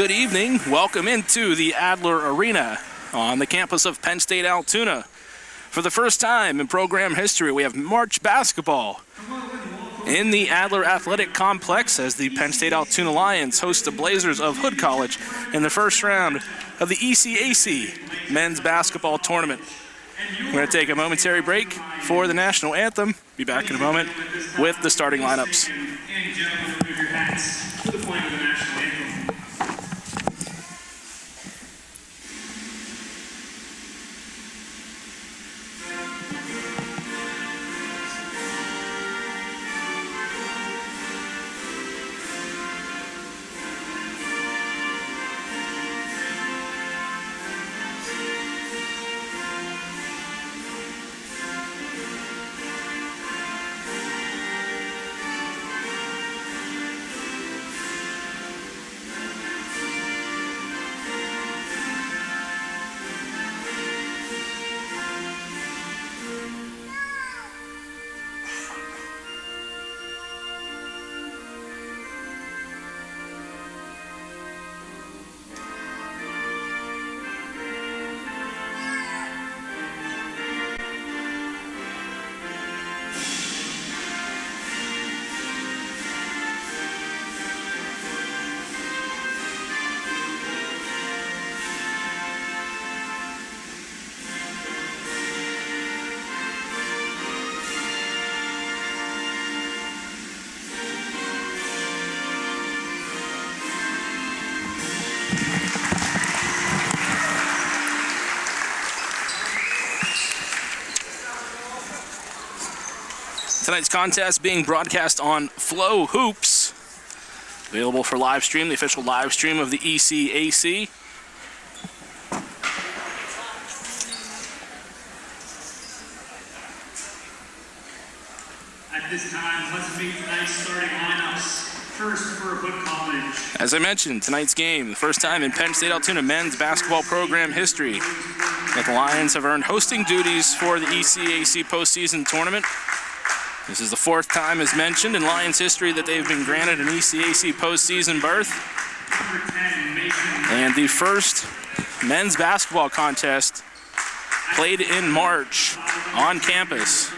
Good evening. Welcome into the Adler Arena on the campus of Penn State Altoona. For the first time in program history, we have March basketball in the Adler Athletic Complex as the Penn State Altoona Lions host the Blazers of Hood College in the first round of the ECAC men's basketball tournament. We're going to take a momentary break for the national anthem. Be back in a moment with the starting lineups. And gentlemen, remove your hats for the playing of the national anthem. Tonight's contest being broadcast on Flow Hoops. Available for live stream, the official live stream of the ECAC. At this time, let's meet tonight's starting lineups. First for Hood College. As I mentioned, tonight's game, the first time in Penn State Altoona men's basketball program history that the Lions have earned hosting duties for the ECAC postseason tournament. This is the fourth time, as mentioned, in Lions history that they've been granted an ECAC postseason berth. And the first men's basketball contest played in March on campus.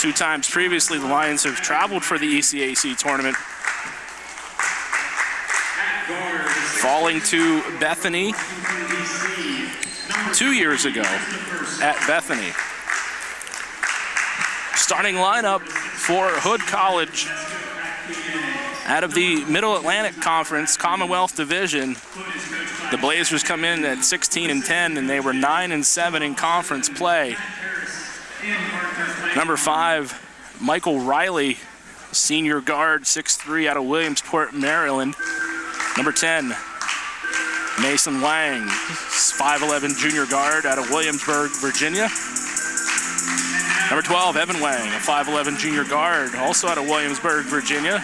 Two times previously, the Lions have traveled for the ECAC tournament, falling to Bethany 2 years ago at Bethany. Starting lineup for Hood College out of the Middle Atlantic Conference Commonwealth Division. The Blazers come in at 16-10, and they were 9-7 in conference play. Number 5, Michael Riley, senior guard, 6'3", out of Williamsport, Maryland. Number 10, Mason Wang, 5'11", junior guard, out of Williamsburg, Virginia. Number 12, Evan Wang, a 5'11", junior guard, also out of Williamsburg, Virginia.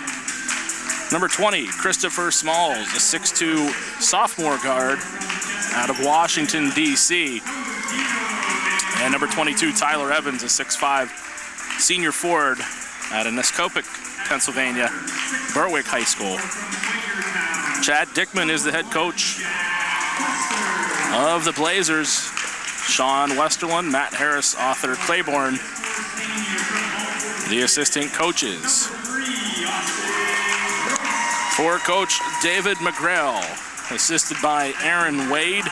Number 20, Christopher Smalls, a 6'2", sophomore guard, out of Washington, D.C. And number 22, Tyler Evans, a 6'5", senior forward, out of Nescopic, Pennsylvania, Berwick High School. Chad Dickman is the head coach of the Blazers. Sean Westerlund, Matt Harris, Arthur Claiborne, the assistant coaches. For Coach David McGrail, assisted by Aaron Wade.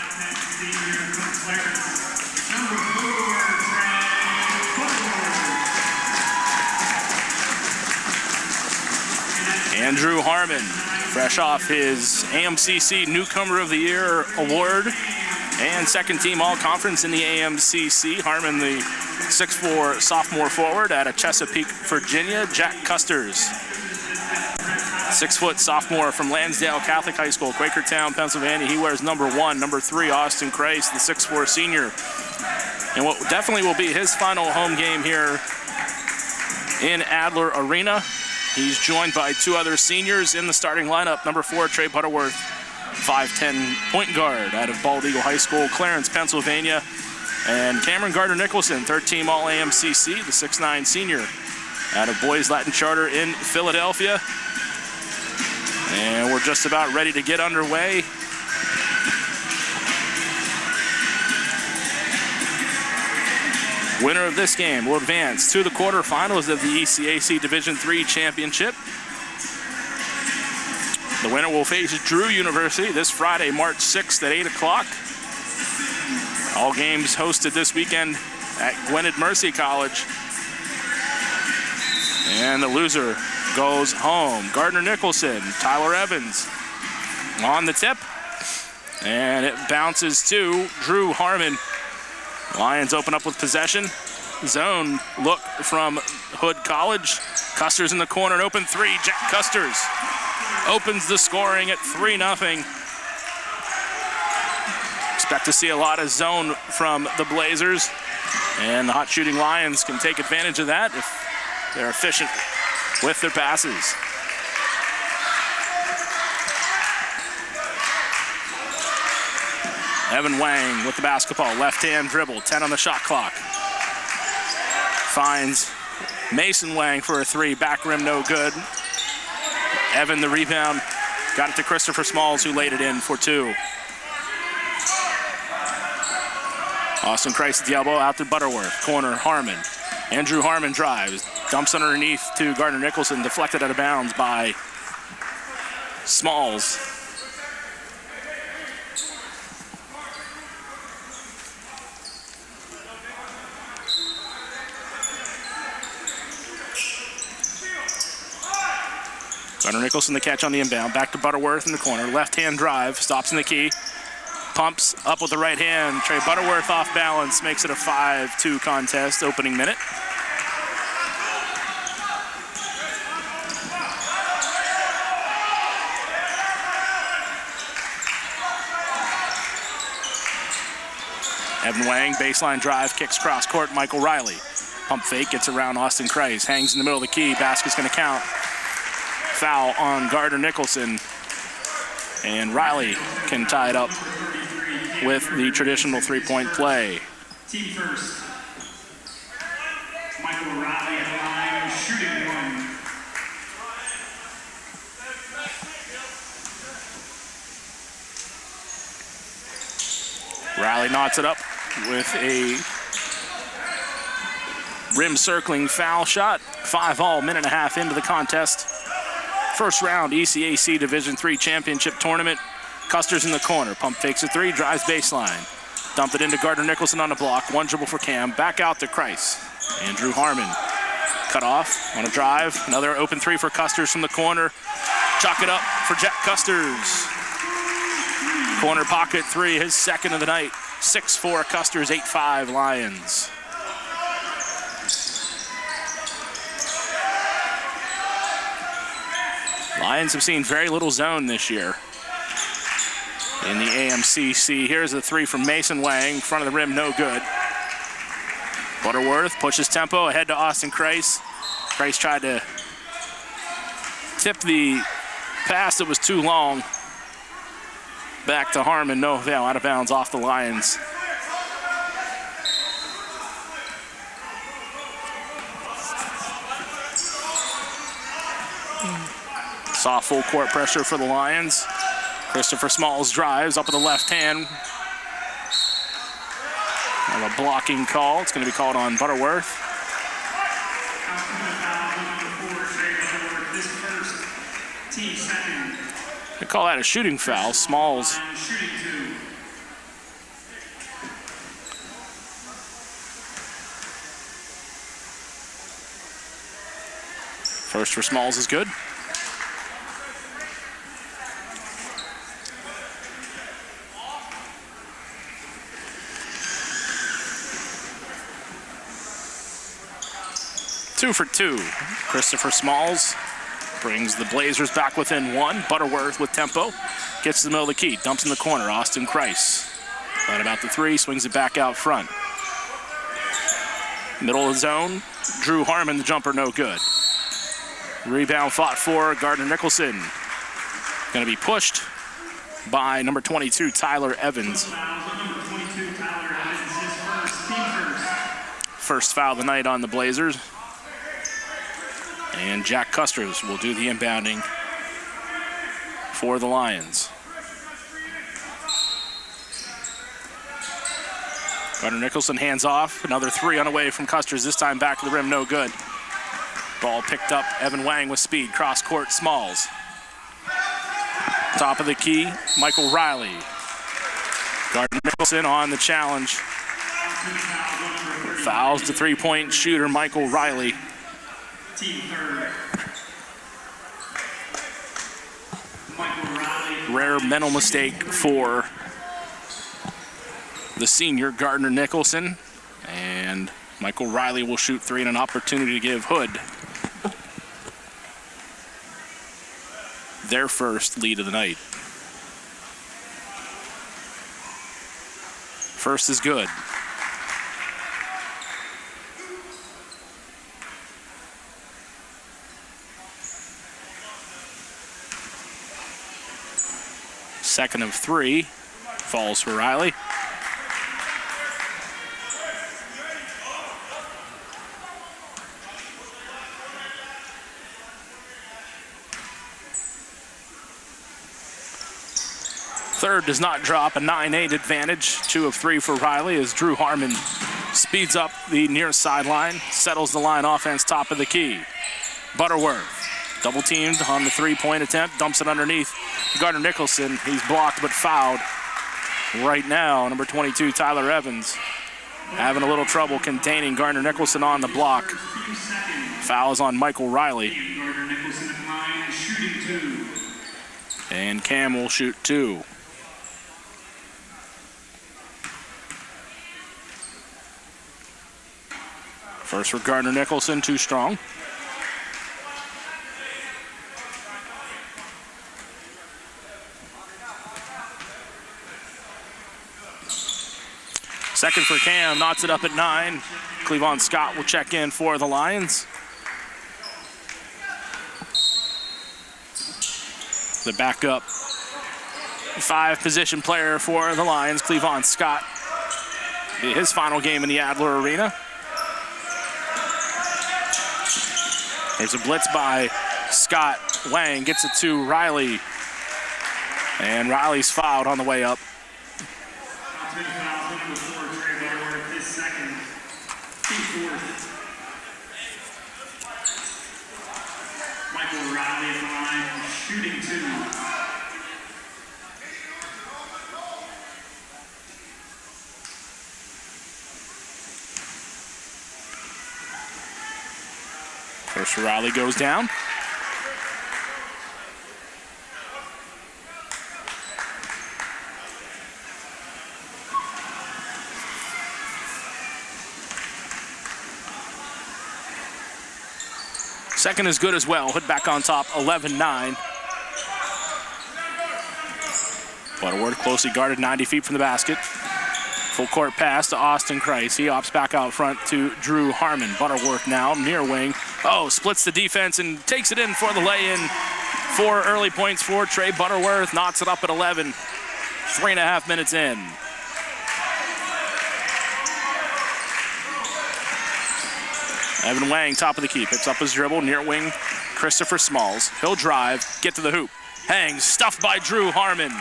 Andrew Harmon, fresh off his AMCC Newcomer of the Year award and second team all-conference in the AMCC. Harmon, the 6'4" sophomore forward out of Chesapeake, Virginia. Jack Custers, 6' sophomore from Lansdale Catholic High School, Quakertown, Pennsylvania. He wears number 1. Number 3, Austin Christ, the 6'4" senior. And what definitely will be his final home game here in Adler Arena. He's joined by 2 other seniors in the starting lineup. Number 4, Trey Butterworth, 5'10" point guard out of Bald Eagle High School, Clarence, Pennsylvania. And Cameron Gardner-Nicholson, third team All-AMCC, the 6'9" senior out of Boys Latin Charter in Philadelphia. And we're just about ready to get underway. Winner of this game will advance to the quarterfinals of the ECAC Division III Championship. The winner will face Drew University this Friday, March 6th at 8 o'clock. All games hosted this weekend at Gwynedd Mercy College. And the loser goes home. Gardner Nicholson, Tyler Evans on the tip. And it bounces to Drew Harmon. Lions open up with possession. Zone look from Hood College. Custer's in the corner, an open three. Jack Custers opens the scoring at 3-0. Expect to see a lot of zone from the Blazers. And the hot shooting Lions can take advantage of that if they're efficient with their passes. Evan Wang with the basketball, left-hand dribble, 10 on the shot clock. Finds Mason Wang for a three, back rim no good. Evan the rebound, got it to Christopher Smalls who laid it in for two. Austin Christ at the elbow, out to Butterworth, corner Harmon. Andrew Harmon drives, dumps underneath to Gardner Nicholson, deflected out of bounds by Smalls. Gardner Nicholson the catch on the inbound, back to Butterworth in the corner, left-hand drive, stops in the key, pumps up with the right hand. Trey Butterworth off balance, makes it a 5-2 contest, opening minute. Evan Wang, baseline drive, kicks cross court, Michael Riley. Pump fake, gets around Austin Kreis, hangs in the middle of the key, basket's gonna count. Foul on Gardner Nicholson. And Riley can tie it up with the traditional three-point play. Team first. Michael Riley at the line, shooting one. Riley knots it up with a rim circling foul shot. 5-all, minute and a half into the contest. First round ECAC Division III Championship Tournament. Custer's in the corner. Pump fakes a three, drives baseline. Dump it into Gardner Nicholson on the block. One dribble for Cam. Back out to Kreis. Andrew Harmon. Cut off on a drive. Another open three for Custers from the corner. Chalk it up for Jack Custers. Corner pocket three, his second of the night. 6-4 Custers, 8-5 Lions. Lions have seen very little zone this year in the AMCC. Here's a three from Mason Wang, front of the rim, no good. Butterworth pushes tempo ahead to Austin Kreis. Kreis tried to tip the pass that was too long. Back to Harmon, no avail, out of bounds off the Lions. Saw full court pressure for the Lions. Christopher Smalls drives up with the left hand. And a blocking call. It's going to be called on Butterworth. They call that a shooting foul. Smalls. First for Smalls is good. Two for two. Christopher Smalls brings the Blazers back within one. Butterworth with tempo. Gets to the middle of the key. Dumps in the corner. Austin Kreis. Right about the three. Swings it back out front. Middle of the zone. Drew Harmon, the jumper, no good. Rebound fought for Gardner Nicholson. Going to be pushed by number 22, Tyler Evans. First foul of the night on the Blazers. And Jack Custers will do the inbounding for the Lions. Gardner-Nicholson hands off. Another three on the way from Custers. This time back to the rim, no good. Ball picked up. Evan Wang with speed. Cross court, Smalls. Top of the key, Michael Riley. Gardner-Nicholson on the challenge. Fouls the three-point shooter, Michael Riley. Team third. Michael Riley. Rare mental mistake for the senior Gardner-Nicholson. And Michael Riley will shoot three and an opportunity to give Hood their first lead of the night. First is good. Second of three falls for Riley. Third does not drop, a 9-8 advantage. 2 of 3 for Riley as Drew Harmon speeds up the near sideline, settles the line offense top of the key. Butterworth double teamed on the three-point attempt, dumps it underneath Gardner-Nicholson. He's blocked but fouled right now. Number 22, Tyler Evans, having a little trouble containing Gardner-Nicholson on the block. Fouls on Michael Riley. Gardner-Nicholson at line, shooting 2. And Cam will shoot 2. First for Gardner-Nicholson, too strong. Second for Cam, knots it up at 9. Cleavon Scott will check in for the Lions. The backup 5-position player for the Lions, Cleavon Scott. His final game in the Adler Arena. There's a blitz by Scott. Wang gets it to Riley. And Riley's fouled on the way up. Michael Riley at the line, shooting 2. First Riley goes down. Second is good as well. Hood back on top, 11-9. Butterworth closely guarded, 90 feet from the basket. Full court pass to Austin Kreis. He opts back out front to Drew Harmon. Butterworth now, near wing. Oh, splits the defense and takes it in for the lay-in. 4 early points for Trey Butterworth. Knots it up at 11. 3.5 minutes in. Evan Wang, top of the key, picks up his dribble, near wing, Christopher Smalls. He'll drive, get to the hoop. Hangs, stuffed by Drew Harmon.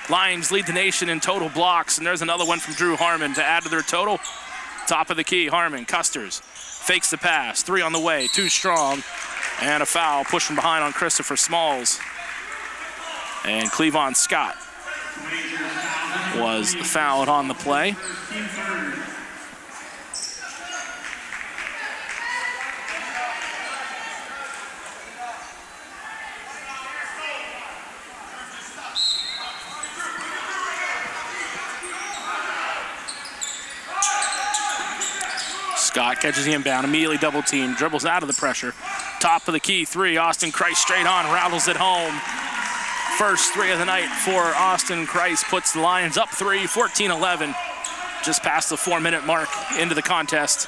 Lions lead the nation in total blocks, and there's another one from Drew Harmon to add to their total. Top of the key, Harmon, Custers, fakes the pass, 3 on the way, too strong, and a foul, push from behind on Christopher Smalls. And Cleavon Scott was fouled on the play. Scott catches the inbound, immediately double team, dribbles out of the pressure. Top of the key, 3, Austin Kreis straight on, rattles it home. First 3 of the night for Austin Kreis, puts the Lions up 3, 14-11. Just past the 4-minute mark into the contest.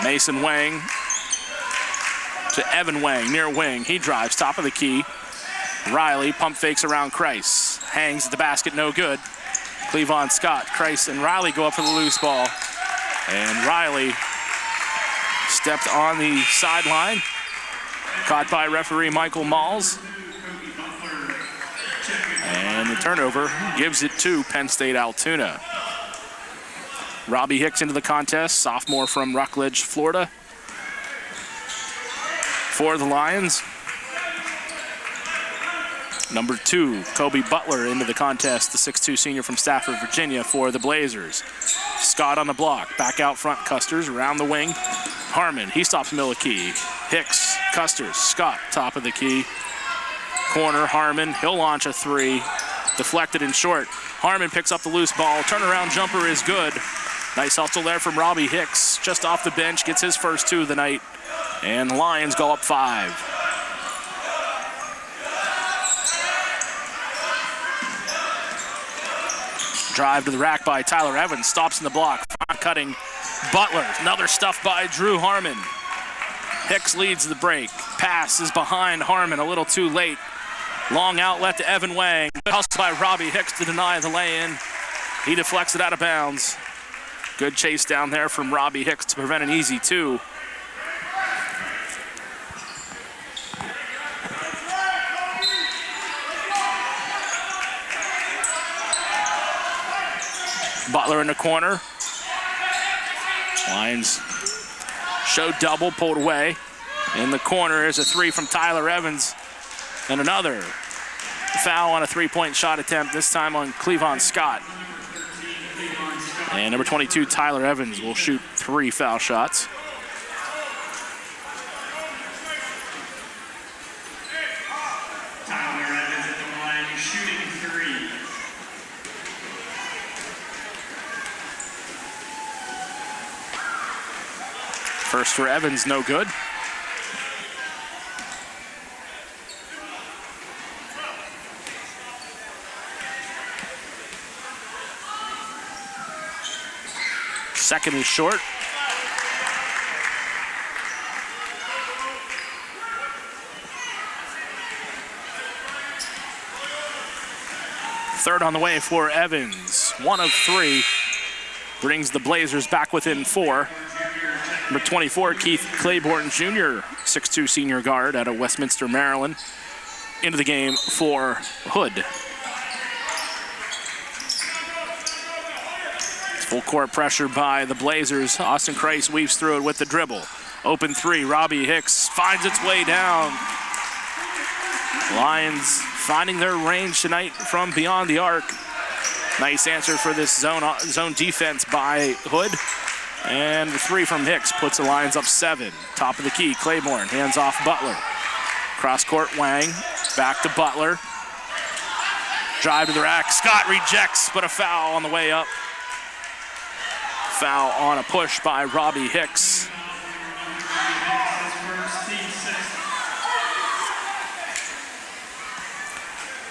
Mason Wang to Evan Wang, near wing. He drives, top of the key. Riley pump fakes around Kreis. Hangs at the basket, no good. Cleavon Scott, Kreis, and Riley go up for the loose ball. And Riley stepped on the sideline. Caught by referee Michael Malls. the turnover gives it to Penn State Altoona. Robbie Hicks into the contest, sophomore from Rockledge, Florida. For the Lions. Number 2, Kobe Butler into the contest, the 6'2 senior from Stafford, Virginia for the Blazers. Scott on the block, back out front, Custers, around the wing. Harmon, he stops middle of key. Hicks, Custers, Scott, top of the key. Corner, Harmon, he'll launch a 3. Deflected and short. Harmon picks up the loose ball, turnaround jumper is good. Nice hustle there from Robbie Hicks, just off the bench, gets his first 2 of the night. And the Lions go up 5. Drive to the rack by Tyler Evans, stops in the block, front cutting Butler, another stuff by Drew Harmon. Hicks leads the break, pass is behind Harmon, a little too late. Long outlet to Evan Wang, good hustle by Robbie Hicks to deny the lay-in. He deflects it out of bounds. Good chase down there from Robbie Hicks to prevent an easy 2. Butler in the corner. Lions show double, pulled away. In the corner is a 3 from Tyler Evans. And another foul on a 3-point shot attempt, this time on Cleavon Scott. And number 22, Tyler Evans, will shoot 3 foul shots. Tyler Evans at the line, shooting 3. First for Evans, no good. Second is short. Third on the way for Evans. 1 of 3. Brings the Blazers back within 4. Number 24, Keith Claiborne Jr., 6'2 senior guard out of Westminster, Maryland, into the game for Hood. Full court pressure by the Blazers. Austin Kreis weaves through it with the dribble. Open 3, Robbie Hicks finds its way down. Lions finding their range tonight from beyond the arc. Nice answer for this zone defense by Hood. And the 3 from Hicks puts the Lions up 7. Top of the key, Claiborne, hands off Butler. Cross court, Wang, back to Butler. Drive to the rack, Scott rejects, but a foul on the way up. Foul on a push by Robbie Hicks.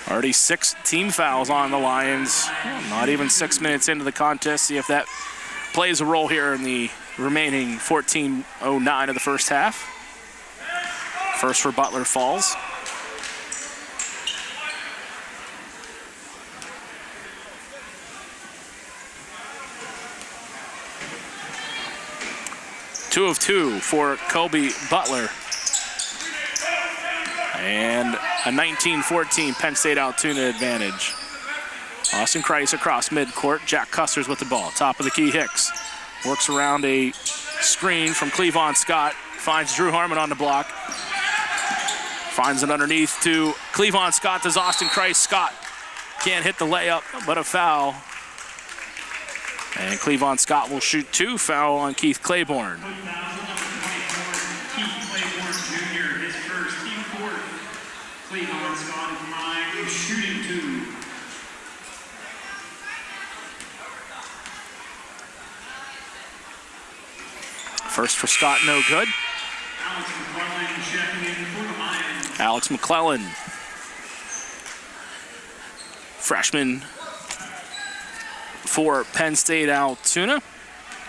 Already 6 team fouls on the Lions. Not even 6 minutes into the contest. See if that plays a role here in the remaining 14:09 of the first half. First for Butler falls. Two of 2 for Kobe Butler. And a 19-14 Penn State Altoona advantage. Austin Kreis across midcourt. Jack Custers with the ball. Top of the key, Hicks. Works around a screen from Cleavon Scott. Finds Drew Harmon on the block. Finds it underneath to Cleavon Scott. Does Austin Kreis. Scott can't hit the layup, but a foul. And Cleavon Scott will shoot 2. Foul on Keith Claiborne. Keith Claiborne Jr., his first team fourth. Cleavon Scott is mine, shooting 2. First for Scott, no good. Alex McClellan checking in for the Lions. Alex McClellan, freshman for Penn State Altoona,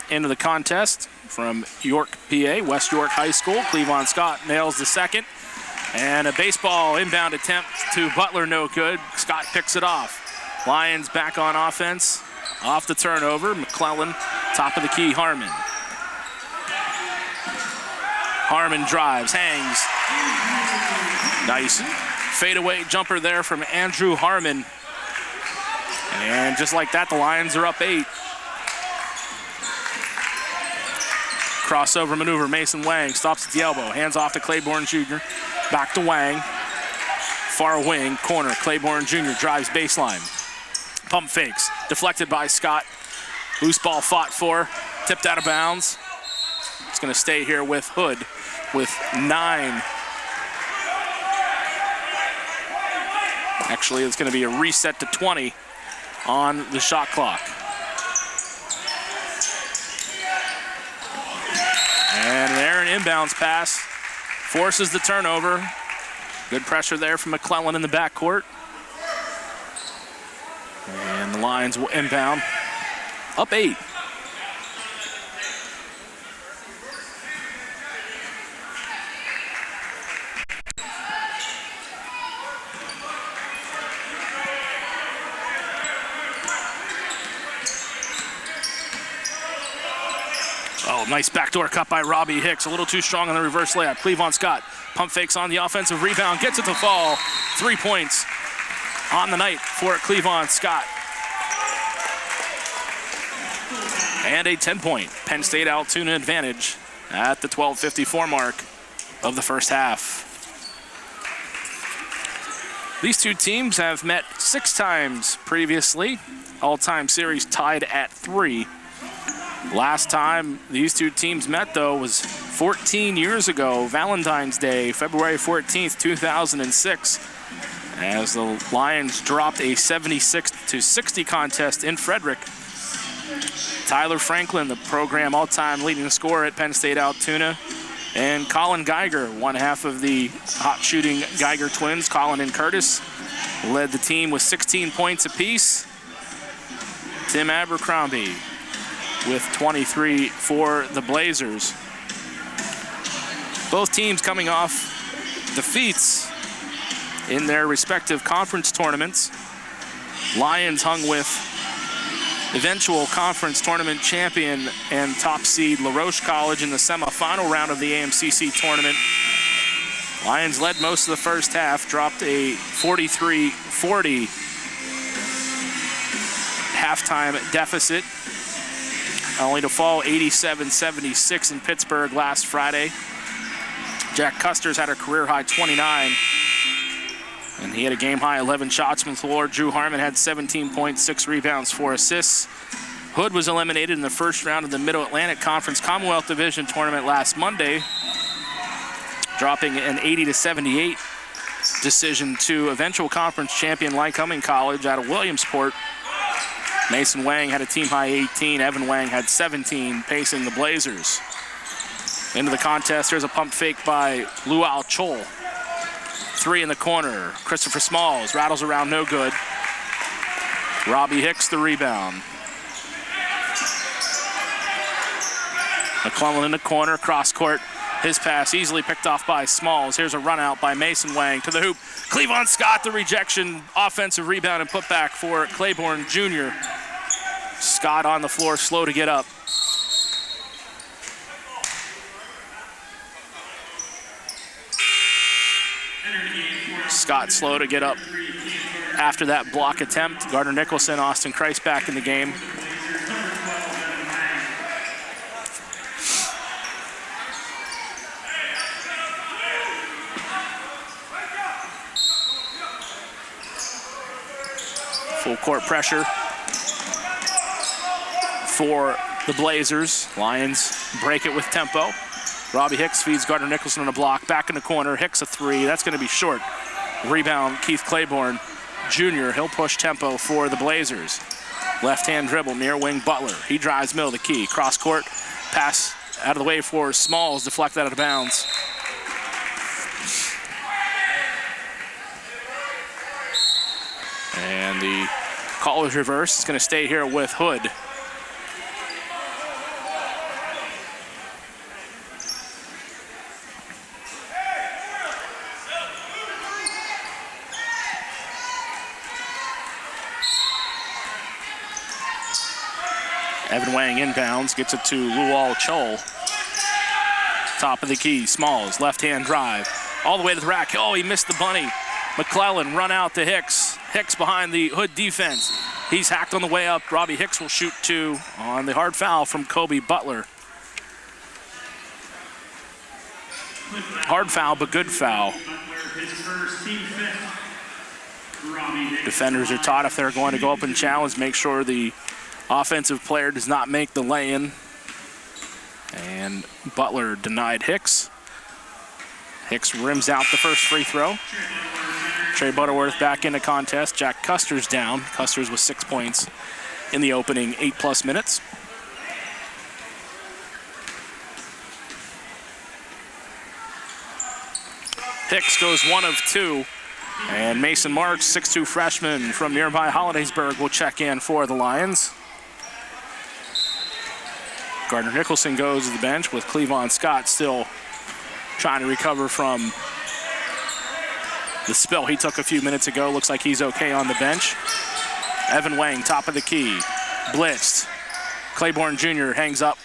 into the contest from York, PA, West York High School. Cleavon Scott nails the second. And a baseball inbound attempt to Butler, no good. Scott picks it off. Lions back on offense. Off the turnover, McClellan, top of the key, Harmon. Harmon drives, hangs. Nice fadeaway jumper there from Andrew Harmon. And just like that, the Lions are up 8. Crossover maneuver, Mason Wang stops at the elbow, hands off to Claiborne Jr. Back to Wang. Far wing, corner, Claiborne Jr. drives baseline. Pump fakes, deflected by Scott. Loose ball fought for, tipped out of bounds. It's going to stay here with Hood with 9. Actually, it's going to be a reset to 20 on the shot clock. And there, an inbounds pass forces the turnover. Good pressure there from McClellan in the backcourt. And the Lions will inbound. Up 8. Oh, nice backdoor cut by Robbie Hicks. A little too strong on the reverse layup. Cleavon Scott pump fakes on the offensive rebound. Gets it to fall. 3 points on the night for Cleavon Scott. And a 10-point Penn State Altoona advantage at the 12:54 mark of the first half. These two teams have met 6 times previously. All-time series tied at 3. Last time these two teams met, though, was 14 years ago, Valentine's Day, February 14th, 2006, as the Lions dropped a 76-60 contest in Frederick. Tyler Franklin, the program all-time leading scorer at Penn State Altoona, and Colin Geiger, one half of the hot-shooting Geiger twins, Colin and Curtis, led the team with 16 points apiece. Tim Abercrombie with 23 for the Blazers. Both teams coming off defeats in their respective conference tournaments. Lions hung with eventual conference tournament champion and top seed LaRoche College in the semifinal round of the AMCC tournament. Lions led most of the first half, dropped a 43-40 halftime deficit, only to fall 87-76 in Pittsburgh last Friday. Jack Custer's had a career-high 29, and he had a game-high 11 shots from the floor. Drew Harmon had 17 points, 6 rebounds, 4 assists. Hood was eliminated in the first round of the Middle-Atlantic Conference Commonwealth Division tournament last Monday, dropping an 80-78 decision to eventual conference champion Lycoming College out of Williamsport. Mason Wang had a team-high 18. Evan Wang had 17, pacing the Blazers. Into the contest, here's a pump fake by Luau Chol. 3 in the corner. Christopher Smalls rattles around, no good. Robbie Hicks the rebound. McClellan in the corner, cross court. His pass easily picked off by Smalls. Here's a run out by Mason Wang to the hoop. Cleavon Scott the rejection. Offensive rebound and putback for Claiborne Jr. Scott on the floor, slow to get up. Scott slow to get up after that block attempt. Gardner Nicholson, Austin Christ back in the game. Full court pressure for the Blazers. Lions break it with tempo. Robbie Hicks feeds Gardner Nicholson on a block. Back in the corner, Hicks a 3. That's going to be short. Rebound, Keith Claiborne Jr. He'll push tempo for the Blazers. Left-hand dribble, near wing Butler. He drives middle, the key. Cross court, pass out of the way for Smalls, deflected out of bounds. And the call is reversed. It's going to stay here with Hood. Evan Wang inbounds, gets it to Luau Chol. Top of the key, Smalls, left-hand drive. All the way to the rack. Oh, he missed the bunny. McClellan run out to Hicks. Hicks behind the Hood defense. He's hacked on the way up. Robbie Hicks will shoot 2 on the hard foul from Kobe Butler. Hard foul, but good foul. Defenders are taught if they're going to go up and challenge, make sure the offensive player does not make the lay-in. And Butler denied Hicks. Hicks rims out the first free throw. Trey Butterworth back in the contest. Jack Custer's down. Custer's with 6 points in the opening 8+ minutes. Hicks goes 1 of 2. And Mason Marks, 6'2" freshman from nearby Hollidaysburg, will check in for the Lions. Gardner Nicholson goes to the bench with Cleavon Scott still trying to recover from the spill he took a few minutes ago. Looks like he's okay on the bench. Evan Wang, top of the key, blitzed. Claiborne Jr. hangs up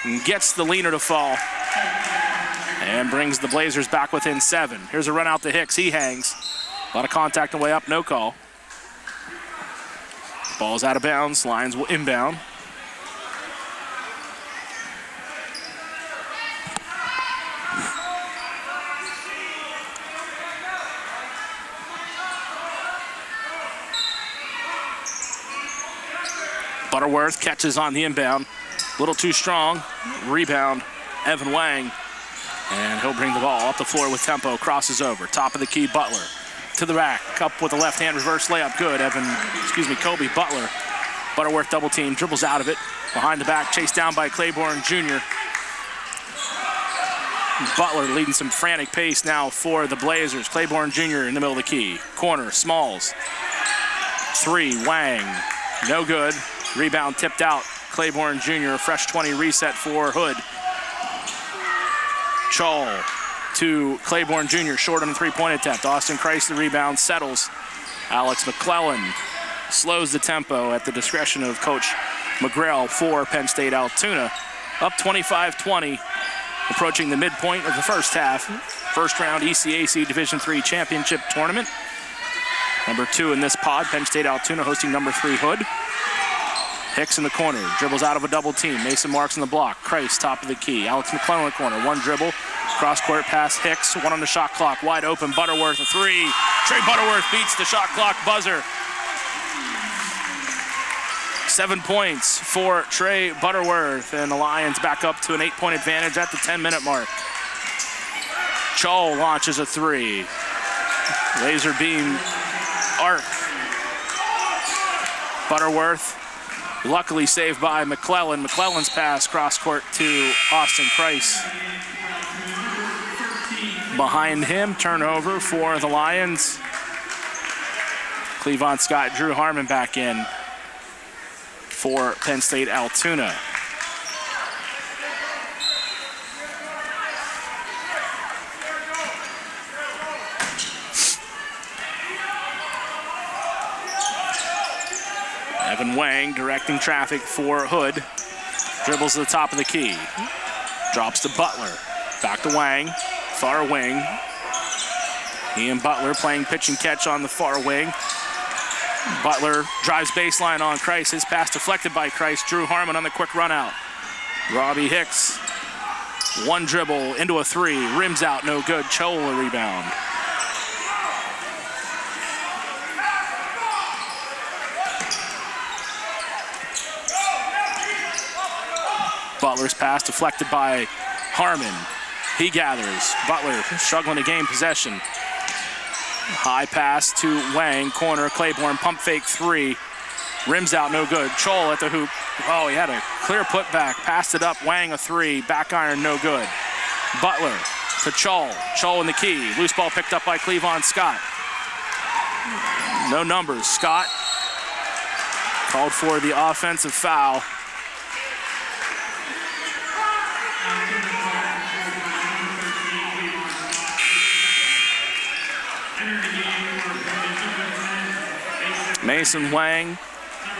and gets the leaner to fall and brings the Blazers back within 7. Here's a run out to Hicks. He hangs. A lot of contact on the way up, no call. Ball's out of bounds. Lions will inbound. Butterworth catches on the inbound. A little too strong. Rebound, Evan Wang. And he'll bring the ball up the floor with tempo. Crosses over. Top of the key, Butler. To the rack. Up with a left-hand reverse layup. Good. Kobe Butler. Butterworth double team. Dribbles out of it. Behind the back. Chased down by Claiborne Jr. Butler leading some frantic pace now for the Blazers. Claiborne Jr. in the middle of the key. Corner. Smalls. 3. Wang. No good. Rebound tipped out. Claiborne Jr. A fresh 20 reset for Hood. Chol to Claiborne Jr. Short on the 3-point attempt. Austin Christ the rebound, settles. Alex McClellan slows the tempo at the discretion of Coach McGrail for Penn State Altoona. Up 25-20, approaching the midpoint of the first half. First round ECAC Division III Championship Tournament. Number 2 in this pod, Penn State Altoona hosting number 3 Hood. Hicks in the corner, dribbles out of a double team. Mason Marks on the block. Christ, top of the key. Alex McClellan in the corner, 1 dribble. Cross-court pass, Hicks, 1 on the shot clock. Wide open, Butterworth, a 3. Trey Butterworth beats the shot clock buzzer. 7 points for Trey Butterworth, and the Lions back up to an 8-point advantage at the 10-minute mark. Chol launches a 3. Laser beam arc. Butterworth luckily saved by McClellan. McClellan's pass cross-court to Austin Price. Behind him, turnover for the Lions. Cleavon Scott, Drew Harmon back in for Penn State Altoona. Evan Wang directing traffic for Hood. Dribbles to the top of the key. Drops to Butler. Back to Wang. Far wing. He and Butler playing pitch and catch on the far wing. Butler drives baseline on Christ. His pass deflected by Christ. Drew Harmon on the quick run out. Robbie Hicks. 1 dribble into a 3. Rims out, no good. Chol a rebound. Butler's pass deflected by Harmon. He gathers. Butler struggling to gain possession. High pass to Wang. Corner, Claiborne, pump fake 3. Rims out, no good. Chol at the hoop. Oh, he had a clear putback. Passed it up. Wang a 3. Back iron, no good. Butler to Chol. Chol in the key. Loose ball picked up by Cleavon Scott. No numbers. Scott called for the offensive foul. Mason Wang,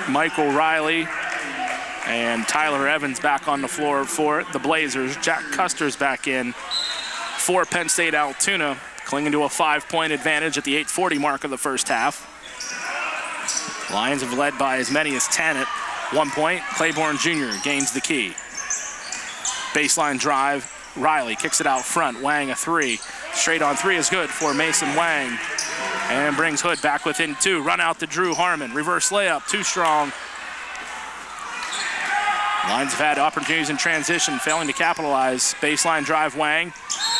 Michael Riley, and Tyler Evans back on the floor for the Blazers. Jack Custer's back in for Penn State Altoona, clinging to a 5-point advantage at the 8:40 mark of the first half. Lions have led by as many as 10 at one point. Claiborne Jr. gains the key. Baseline drive. Riley kicks it out front. Wang a three. Straight on three is good for Mason Wang. And brings Hood back within two. Run out to Drew Harmon. Reverse layup. Too strong. Lions have had opportunities in transition, failing to capitalize. Baseline drive, Wang.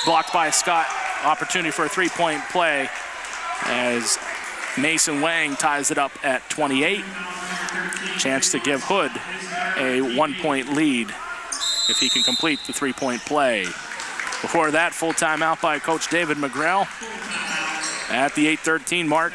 Blocked by Scott. Opportunity for a three-point play as Mason Wang ties it up at 28. Chance to give Hood a 1-point lead if he can complete the three-point play. Before that, full timeout by Coach David McGrail at the 8:13 mark.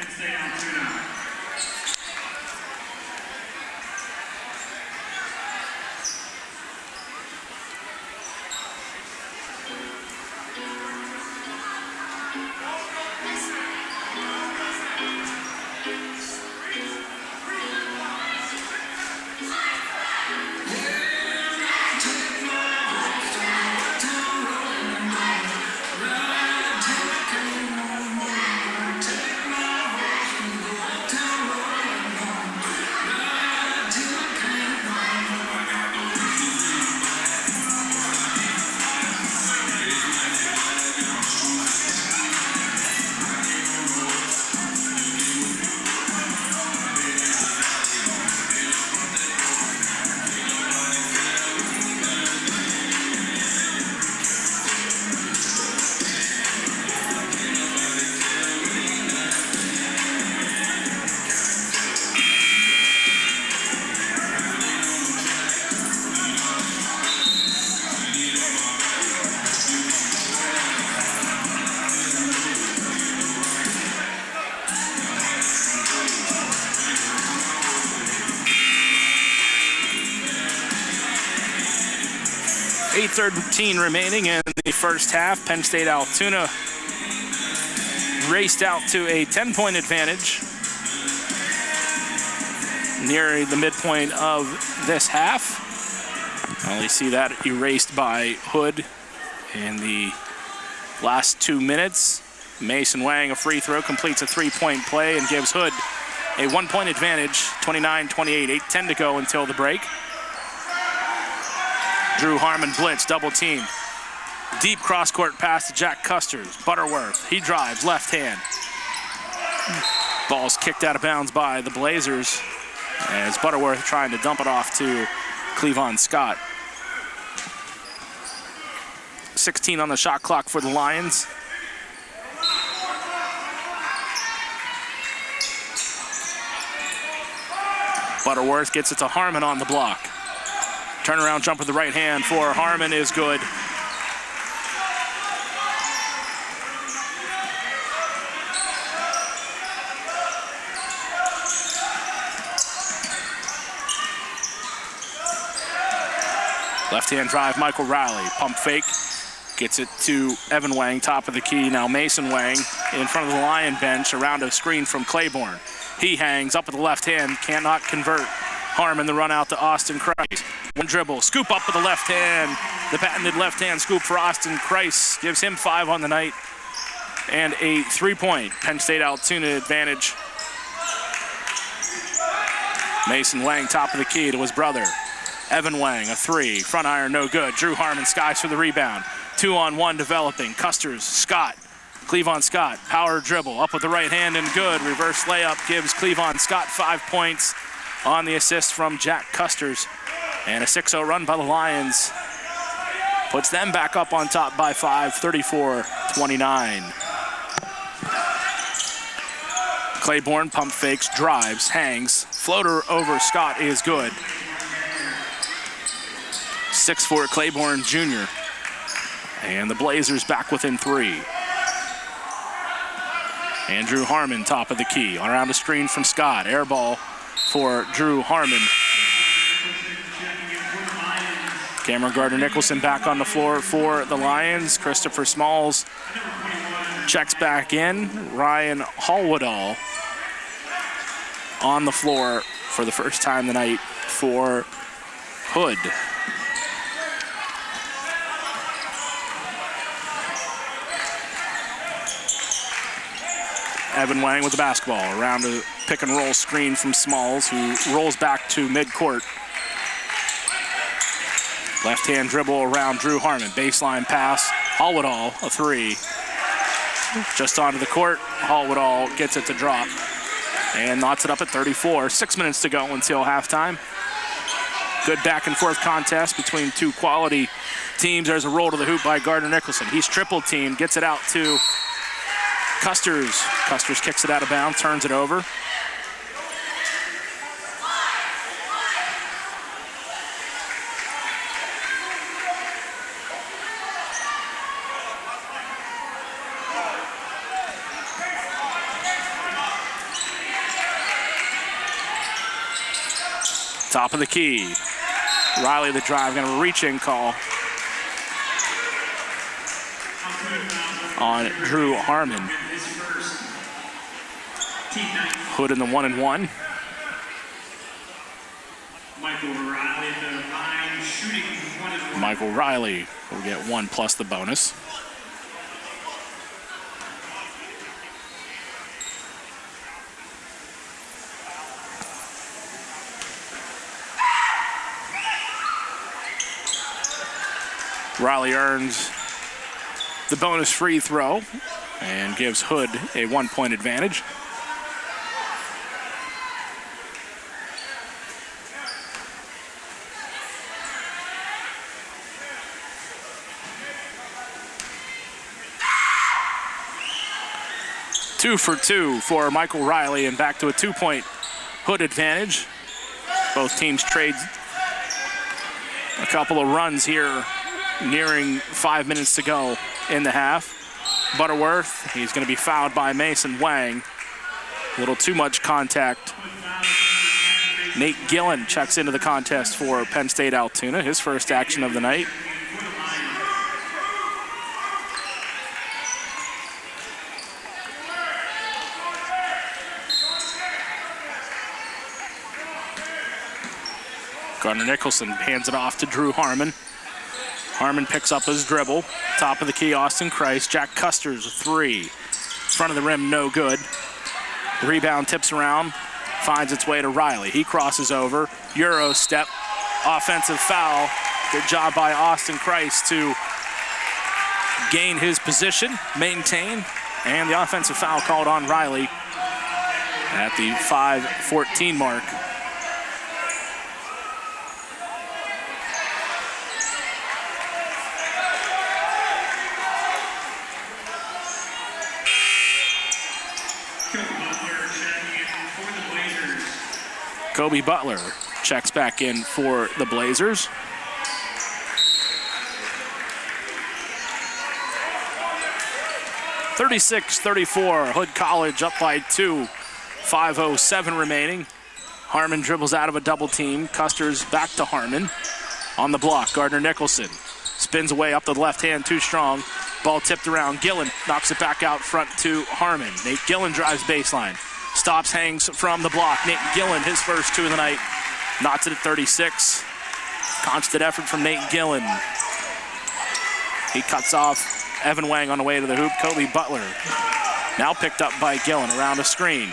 .13 remaining in the first half. Penn State Altoona raced out to a 10-point advantage near the midpoint of this half. Only see that erased by Hood in the last 2 minutes. Mason Wang, a free throw, completes a three-point play and gives Hood a 1-point advantage, 29-28, 8:10 to go until the break. Drew Harmon blitz, double teamed. Deep cross-court pass to Jack Custers. Butterworth, he drives, left hand. Ball's kicked out of bounds by the Blazers as Butterworth trying to dump it off to Cleavon Scott. 16 on the shot clock for the Lions. Butterworth gets it to Harmon on the block. Turnaround jumper with the right hand for Harmon is good. Left-hand drive, Michael Riley. Pump fake. Gets it to Evan Wang, top of the key. Now Mason Wang in front of the Lion bench around a screen from Claiborne. He hangs up with the left hand, cannot convert. Harmon the run out to Austin Christ. One dribble, scoop up with the left hand. The patented left hand scoop for Austin Christ gives him 5 on the night. And a 3-point Penn State Altoona advantage. Mason Wang top of the key to his brother. Evan Wang, a 3, front iron, no good. Drew Harmon skies for the rebound. 2-on-1 developing. Custers, Scott, Cleavon Scott, power dribble, up with the right hand and good. Reverse layup gives Cleavon Scott 5 points on the assist from Jack Custers. And a 6-0 run by the Lions puts them back up on top by 5, 34-29. Claiborne pump fakes, drives, hangs. Floater over Scott is good. 6'4" Claiborne Jr. And the Blazers back within 3. Andrew Harmon, top of the key. Around a screen from Scott. Air ball for Drew Harmon. Cameron Gardner-Nicholson back on the floor for the Lions. Christopher Smalls checks back in. Ryan Hallwoodall on the floor for the first time tonight for Hood. Evan Wang with the basketball. Around to pick and roll screen from Smalls, who rolls back to midcourt. Left-hand dribble around Drew Harmon. Baseline pass. Hallwoodall, a three. Just onto the court. Hallwoodall gets it to drop and knots it up at 34. 6 minutes to go until halftime. Good back and forth contest between two quality teams. There's a roll to the hoop by Gardner Nicholson. He's triple teamed, gets it out to Custers. Custers kicks it out of bounds, turns it over. Top of the key. Riley the drive, going to reach in call on Drew Harmon. Hood in the 1-and-1. Michael Riley will get 1 plus the bonus. Riley earns the bonus free throw and gives Hood a 1-point advantage. Two for two for Michael Riley and back to a 2-point Hood advantage. Both teams trade a couple of runs here, nearing 5 minutes to go in the half. Butterworth, he's going to be fouled by Mason Wang. A little too much contact. Nate Gillen checks into the contest for Penn State Altoona, his first action of the night. Gardner Nicholson hands it off to Drew Harmon. Harmon picks up his dribble. Top of the key, Austin Christ. Jack Custers, a three. Front of the rim, no good. The rebound tips around, finds its way to Riley. He crosses over. Euro step, offensive foul. Good job by Austin Christ to gain his position, maintain, and the offensive foul called on Riley at the 5:14 mark. Kobe Butler checks back in for the Blazers. (36-34), Hood College up by 2. 5:07 remaining. Harmon dribbles out of a double team. Custers back to Harmon. On the block, Gardner Nicholson spins away up the left hand, too strong. Ball tipped around. Gillen knocks it back out front to Harmon. Nate Gillen drives baseline. Stops, hangs from the block. Nate Gillen, his first two of the night. Knots it at 36. Constant effort from Nate Gillen. He cuts off Evan Wang on the way to the hoop. Kobe Butler now picked up by Gillen around a screen.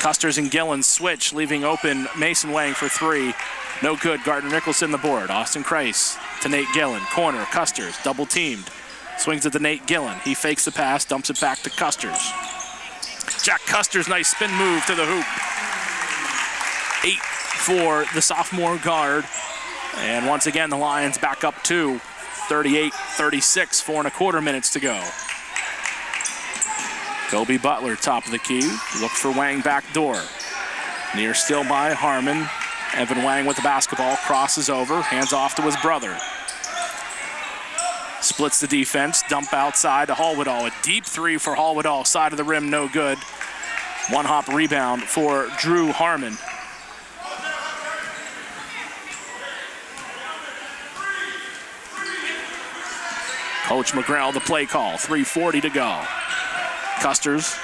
Custers and Gillen switch, leaving open Mason Wang for three. No good. Gardner Nicholson the board. Austin Christ to Nate Gillen. Corner, Custers, double teamed. Swings it to Nate Gillen. He fakes the pass, dumps it back to Custers. Jack Custers, nice spin move to the hoop. 8 for the sophomore guard. And once again, the Lions back up 2. 38-36, 4.25 minutes to go. Kobe Butler, top of the key. Look for Wang back door. Near still by Harmon. Evan Wang with the basketball, crosses over, hands off to his brother. Splits the defense, dump outside to Hallwoodall. A deep three for Hallwoodall, side of the rim, no good. One-hop rebound for Drew Harmon. Coach McGrail, the play call, 3:40 to go. Custers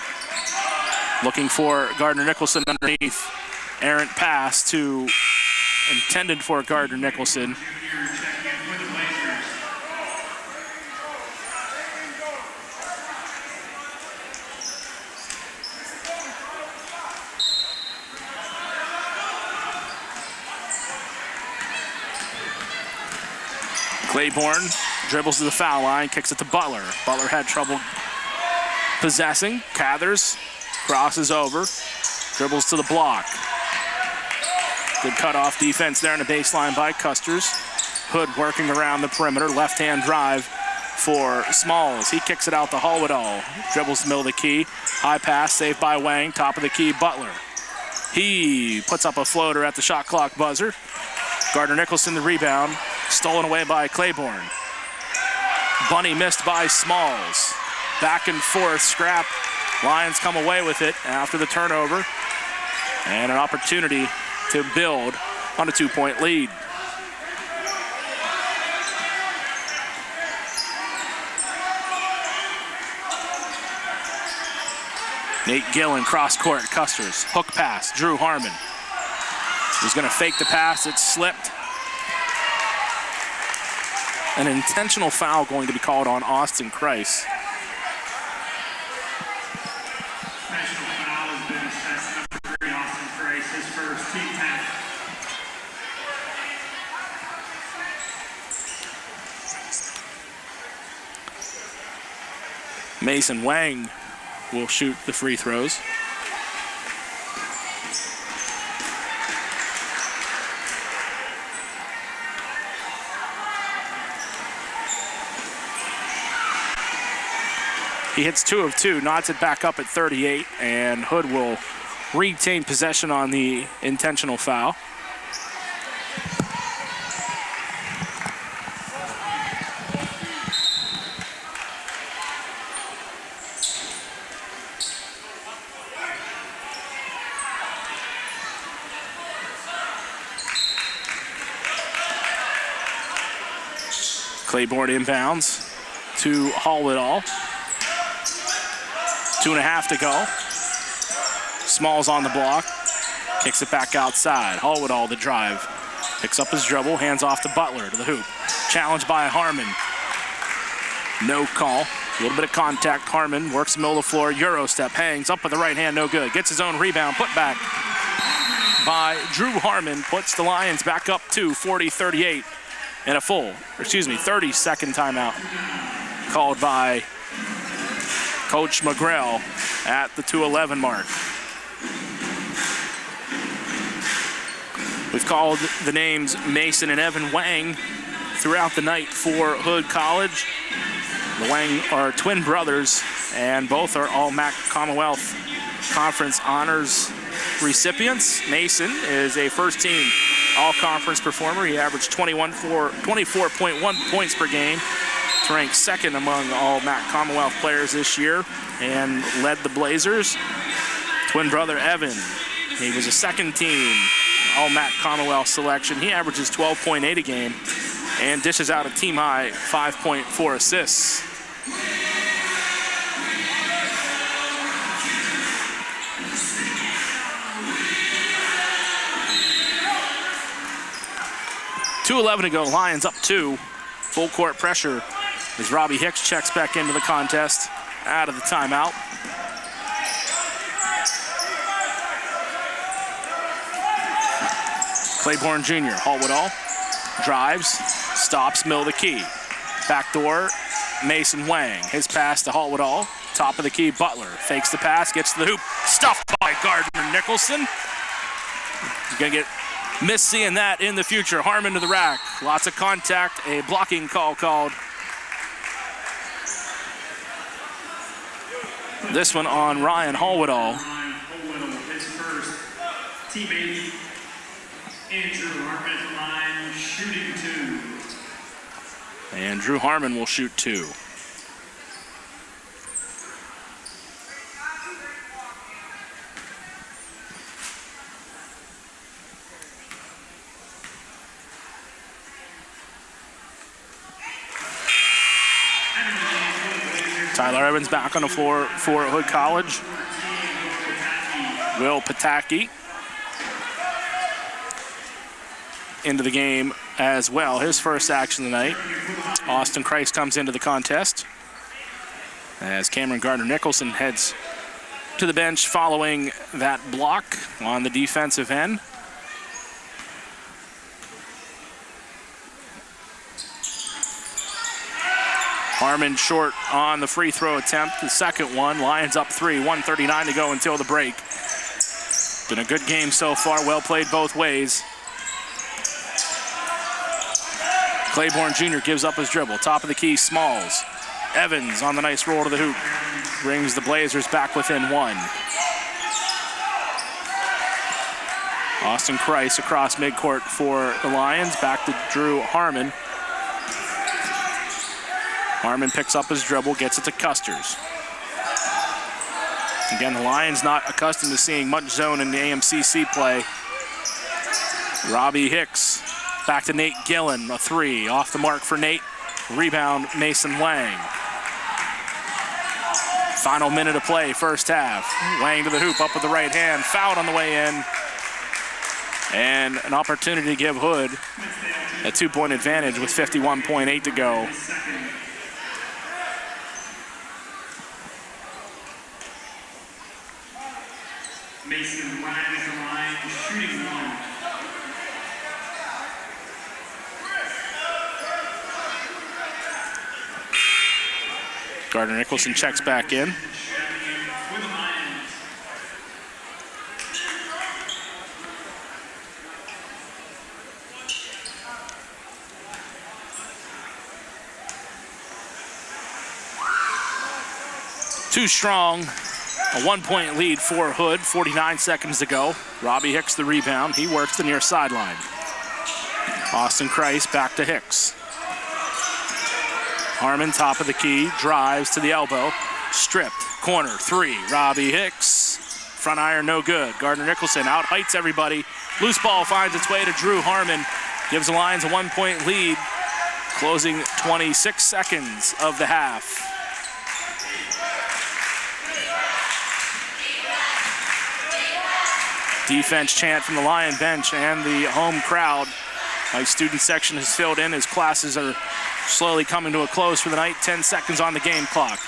looking for Gardner Nicholson underneath. Errant pass to intended for Gardner Nicholson. Claiborne dribbles to the foul line, kicks it to Butler. Butler had trouble possessing. Cathers crosses over, dribbles to the block. Good cutoff defense there in the baseline by Custers. Hood working around the perimeter, left-hand drive for Smalls. He kicks it out to Hallwedall. Dribbles the middle of the key. High pass, saved by Wang. Top of the key, Butler. He puts up a floater at the shot clock buzzer. Gardner-Nicholson the rebound. Stolen away by Claiborne. Bunny missed by Smalls. Back and forth scrap. Lions come away with it after the turnover. And an opportunity to build on a 2-point lead. Nate Gillen, cross court, Custers. Hook pass, Drew Harmon. He's gonna fake the pass, it slipped. An intentional foul going to be called on Austin Kreis. Intentional foul has been assessed number 3, Austin Kreis, his first, team 10. Mason Wang will shoot the free throws. He hits 2 of 2, knots it back up at 38, and Hood will retain possession on the intentional foul. Claiborne inbounds to Hallwedall. 2.5 to go. Smalls on the block. Kicks it back outside. Hallwedall the drive. Picks up his dribble. Hands off to Butler to the hoop. Challenged by Harmon. No call. A little bit of contact. Harmon works the middle of the floor. Euro step. Hangs up with the right hand. No good. Gets his own rebound. Put back by Drew Harmon. Puts the Lions back up to 40-38. And a 30-second timeout called by Coach McGrail at the 2:11 mark. We've called the names Mason and Evan Wang throughout the night for Hood College. The Wang are twin brothers, and both are all MAC Commonwealth Conference honors recipients. Mason is a first-team all-conference performer. He averaged 24.1 points per game to rank second among all MAC Commonwealth players this year and led the Blazers. Twin brother Evan, he was a second-team all MAC Commonwealth selection. He averages 12.8 a game and dishes out a team-high 5.4 assists. .211 to go, Lions up 2. Full court pressure as Robbie Hicks checks back into the contest out of the timeout. Claiborne Jr., Hallwedall, drives, stops, middle of the key. Backdoor, Mason Wang. His pass to Hallwedall, top of the key, Butler. Fakes the pass, gets to the hoop, stuffed by Gardner-Nicholson. He's gonna get miss seeing that in the future. Harmon to the rack. Lots of contact. A blocking call called. This one on Ryan Hallwedall. Ryan Hallwedall, his first. Teammate Andrew Harmon line shooting 2. And Drew Harmon will shoot 2. Tyler Evans back on the floor for Hood College. Will Pataki into the game as well. His first action tonight. Austin Kreis comes into the contest as Cameron Gardner-Nicholson heads to the bench following that block on the defensive end. Harmon short on the free throw attempt, the second one. Lions up 3, 1:39 to go until the break. Been a good game so far, well played both ways. Claiborne Jr. gives up his dribble, top of the key, Smalls. Evans on the nice roll to the hoop, brings the Blazers back within 1. Austin Christ across midcourt for the Lions, back to Drew Harmon. Harmon picks up his dribble, gets it to Custers. Again, the Lions not accustomed to seeing much zone in the AMCC play. Robbie Hicks, back to Nate Gillen, a 3, off the mark for Nate. Rebound, Mason Wang. Final minute of play, first half. Wang to the hoop, up with the right hand, fouled on the way in. And an opportunity to give Hood a 2-point advantage with 51.8 to go. Mason Wang at the line, shooting 1. Gardner Nicholson checks back in. For the Lions. Too strong. A 1-point lead for Hood, 49 seconds to go. Robbie Hicks the rebound. He works the near sideline. Austin Christ back to Hicks. Harmon top of the key, drives to the elbow. Stripped, corner, 3. Robbie Hicks. Front iron no good. Gardner Nicholson out heights everybody. Loose ball finds its way to Drew Harmon. Gives the Lions a 1-point lead. Closing 26 seconds of the half. Defense chant from the Lion bench and the home crowd. My student section has filled in as classes are slowly coming to a close for the night. 10 seconds on the game clock.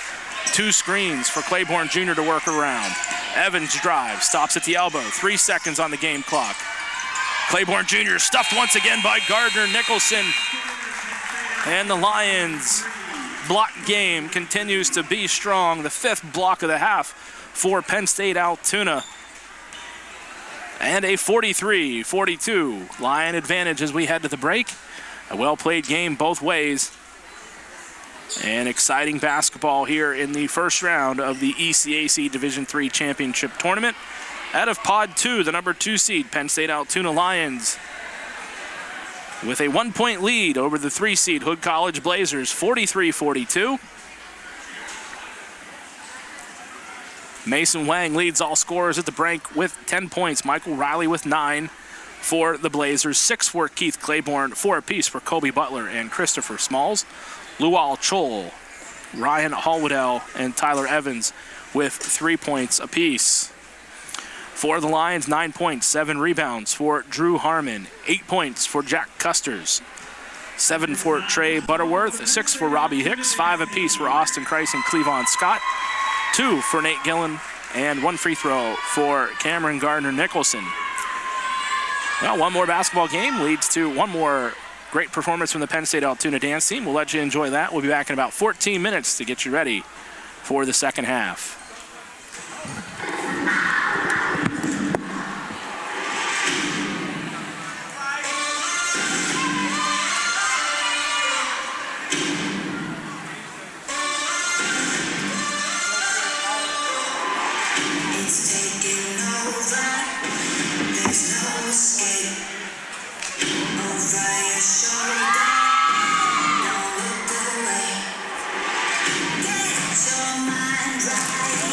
2 screens for Claiborne Jr. to work around. Evans drives, stops at the elbow. 3 seconds on the game clock. Claiborne Jr. stuffed once again by Gardner Nicholson. And the Lions block game continues to be strong. The 5th block of the half for Penn State Altoona. And a 43-42 Lion advantage as we head to the break. A well-played game both ways. And exciting basketball here in the first round of the ECAC Division III Championship Tournament. Out of Pod 2, the number 2 seed, Penn State Altoona Lions, with a 1-point lead over the 3 seed Hood College Blazers, 43-42. Mason Wang leads all scorers at the break with 10 points. Michael Riley with 9 for the Blazers. 6 for Keith Claiborne, 4 apiece for Kobe Butler and Christopher Smalls. Lual Chol, Ryan Hallwoodell, and Tyler Evans with 3 points apiece. For the Lions, 9 points, 7 rebounds for Drew Harmon, 8 points for Jack Custers, 7 for Trey Butterworth, 6 for Robbie Hicks, 5 apiece for Austin Christ and Cleavon Scott, 2 for Nate Gillen, and 1 free throw for Cameron Gardner Nicholson. Well, one more basketball game leads to one more great performance from the Penn State Altoona dance team. We'll let you enjoy that. We'll be back in about 14 minutes to get you ready for the second half. Get your mind right.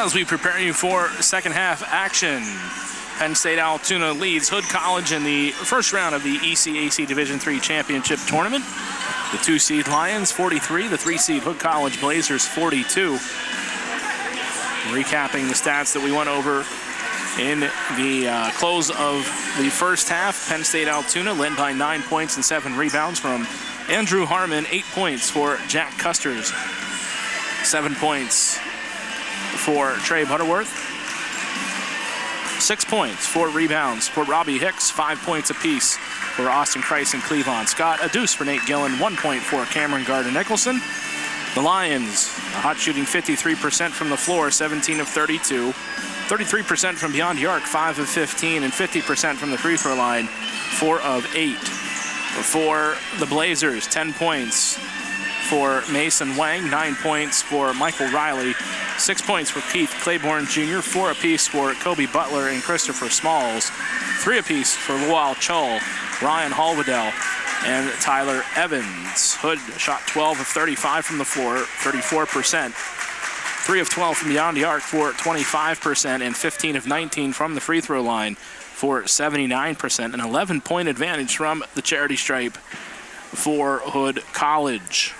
As we prepare you for second half action, Penn State Altoona leads Hood College in the first round of the ECAC Division III Championship Tournament. The 2-seed Lions 43, the 3-seed Hood College Blazers 42. Recapping the stats that we went over in the close of the first half, Penn State Altoona led by 9 points and 7 rebounds from Andrew Harmon, 8 points for Jack Custers, 7 points for Trey Butterworth, 6 points, 4 rebounds for Robbie Hicks, 5 points apiece for Austin Christ and Cleavon Scott, a deuce for Nate Gillen, 1 point for Cameron Gardner-Nicholson. The Lions, a hot shooting 53% from the floor, 17 of 32. 33% from beyond the arc, 5 of 15, and 50% from the free throw line, 4 of 8. For the Blazers, 10 points for Mason Wang, 9 points for Michael Riley, 6 points for Keith Claiborne Jr., 4 apiece for Kobe Butler and Christopher Smalls, 3 apiece for Lual Chul, Ryan Hallwedell, and Tyler Evans. Hood shot 12 of 35 from the floor, 34%. 3 of 12 from beyond the arc for 25%, and 15 of 19 from the free throw line for 79%. An 11-point advantage from the charity stripe for Hood College.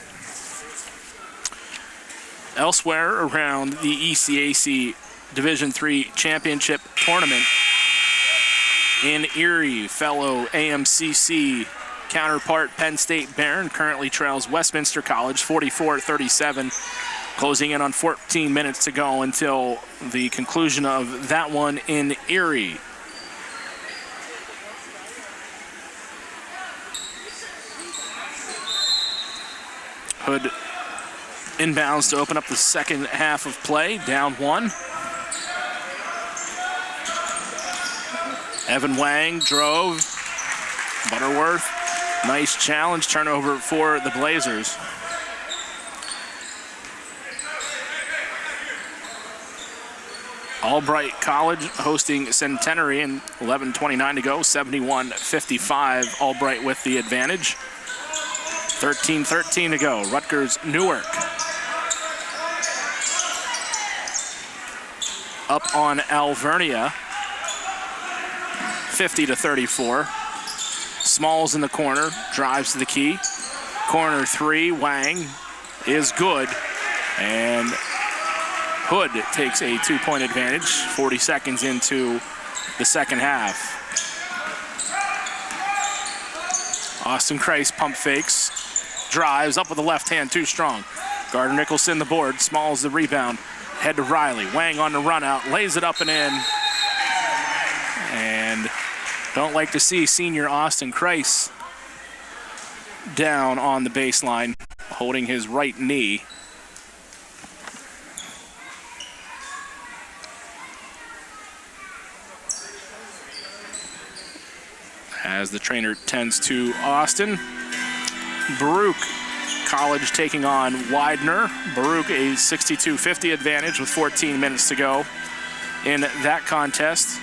Elsewhere around the ECAC Division III Championship Tournament in Erie, fellow AMCC counterpart Penn State Barron currently trails Westminster College 44-37, closing in on 14 minutes to go until the conclusion of that one in Erie. Hood inbounds to open up the second half of play, down 1. Evan Wang drove. Butterworth, nice challenge, turnover for the Blazers. Albright College hosting Centenary and 11:29 to go, 71-55. Albright with the advantage. 13:13 to go. Rutgers Newark. Up on Alvernia, 50-34. Smalls in the corner, drives to the key. Corner 3, Wang is good. And Hood takes a 2-point advantage, 40 seconds into the second half. Austin Christ pump fakes, drives up with the left hand, too strong. Gardner-Nicholson the board, Smalls the rebound. Head to Riley, Wang on the run out, lays it up and in. And don't like to see senior Austin Christ down on the baseline, holding his right knee. As the trainer tends to Austin. Baruch College taking on Widener. Baruch a 62-50 advantage with 14 minutes to go in that contest.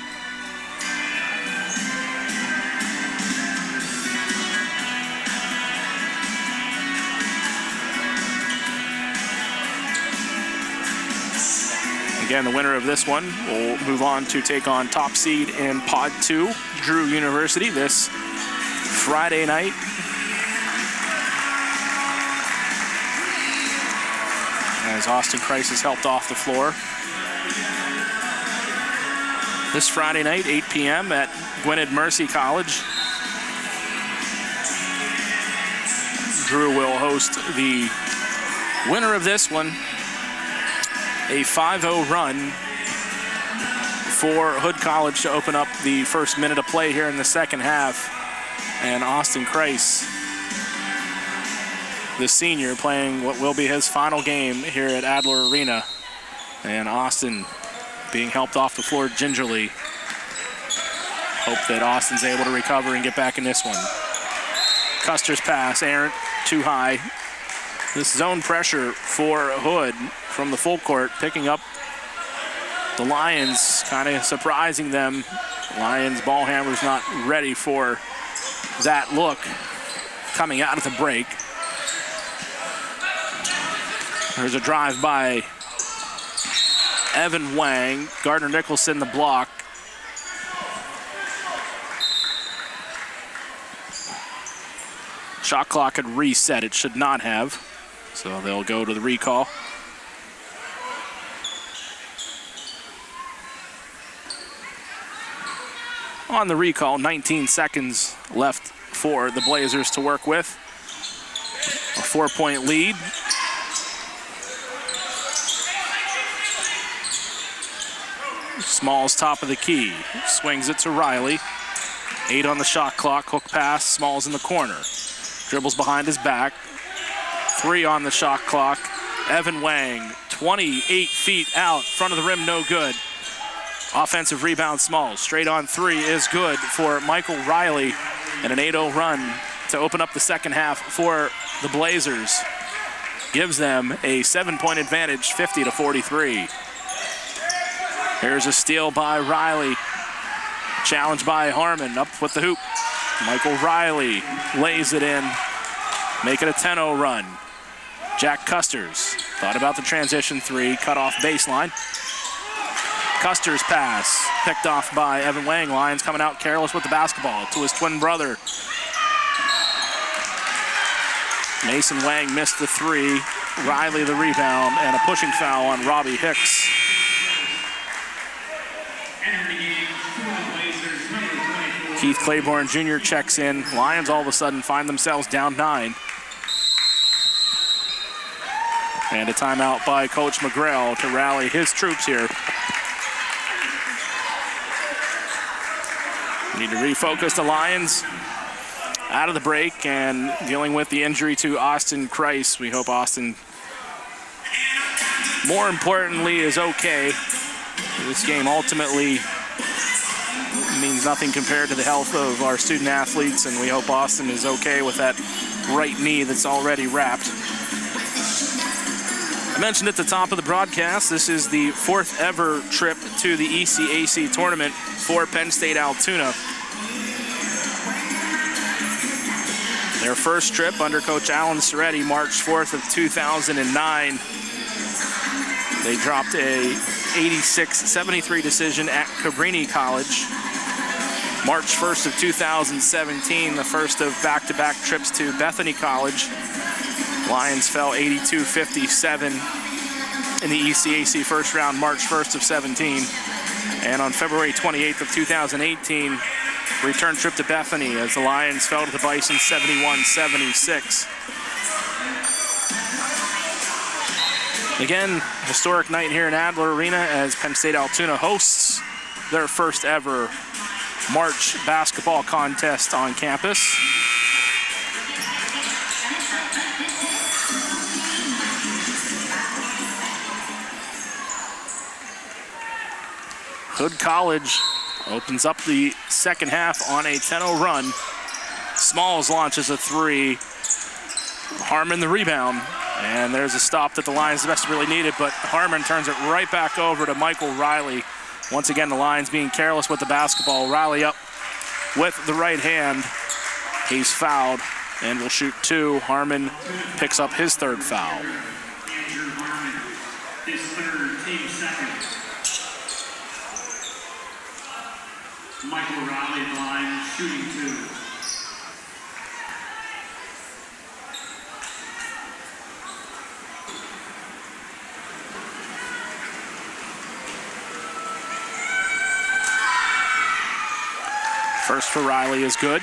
Again, the winner of this one will move on to take on top seed in Pod 2, Drew University, this Friday night. As Austin Christ is helped off the floor. This Friday night, 8 p.m. at Gwynedd Mercy College. Drew will host the winner of this one. A 5-0 run for Hood College to open up the first minute of play here in the second half. And Austin Christ, the senior, playing what will be his final game here at Adler Arena. And Austin being helped off the floor gingerly. Hope that Austin's able to recover and get back in this one. Custer's pass, errant, too high. This zone pressure for Hood from the full court, picking up the Lions, kind of surprising them. Lions ball handler's not ready for that look coming out of the break. There's a drive by Evan Wang, Gardner Nicholson the block. Shot clock had reset. It should not have. So they'll go to the recall. On the recall, 19 seconds left for the Blazers to work with. A 4-point lead. Smalls top of the key. Swings it to Riley. 8 on the shot clock. Hook pass. Smalls in the corner. Dribbles behind his back. 3 on the shot clock. Evan Wang, 28 feet out. Front of the rim, no good. Offensive rebound, Smalls. Straight on 3 is good for Michael Riley. And an 8-0 run to open up the second half for the Blazers. Gives them a 7-point advantage, 50-43. Here's a steal by Riley. Challenged by Harmon, up with the hoop. Michael Riley lays it in. Make it a 10-0 run. Jack Custers thought about the transition 3, cut off baseline. Custers pass, picked off by Evan Wang. Lions coming out careless with the basketball to his twin brother. Mason Wang missed the 3. Riley the rebound, and a pushing foul on Robbie Hicks. Keith Claiborne Jr. checks in. Lions all of a sudden find themselves down 9. And a timeout by Coach McGrail to rally his troops here. Need to refocus the Lions out of the break and dealing with the injury to Austin Christ. We hope Austin, more importantly, is okay. This game ultimately means nothing compared to the health of our student athletes, and we hope Austin is okay with that right knee that's already wrapped. I mentioned at the top of the broadcast, this is the 4th ever trip to the ECAC tournament for Penn State Altoona. Their first trip under Coach Alan Soretti, March 4th of 2009. They dropped a 86-73 decision at Cabrini College. March 1st of 2017, the first of back-to-back trips to Bethany College. Lions fell 82-57 in the ECAC first round, March 1st of 17. And on February 28th of 2018, return trip to Bethany as the Lions fell to the Bison 71-76. Again, historic night here in Adler Arena as Penn State Altoona hosts their first ever March basketball contest on campus. Hood College opens up the second half on a 10-0 run. Smalls launches a 3. Harmon the rebound. And there's a stop that the Lions desperately needed, but Harmon turns it right back over to Michael Riley. Once again, the Lions being careless with the basketball. Riley up with the right hand. He's fouled and will shoot 2. Harmon picks up his 3rd foul. Andrew Harmon, his 3rd, team 2nd. Michael Riley, line, shooting 2. First for Riley is good.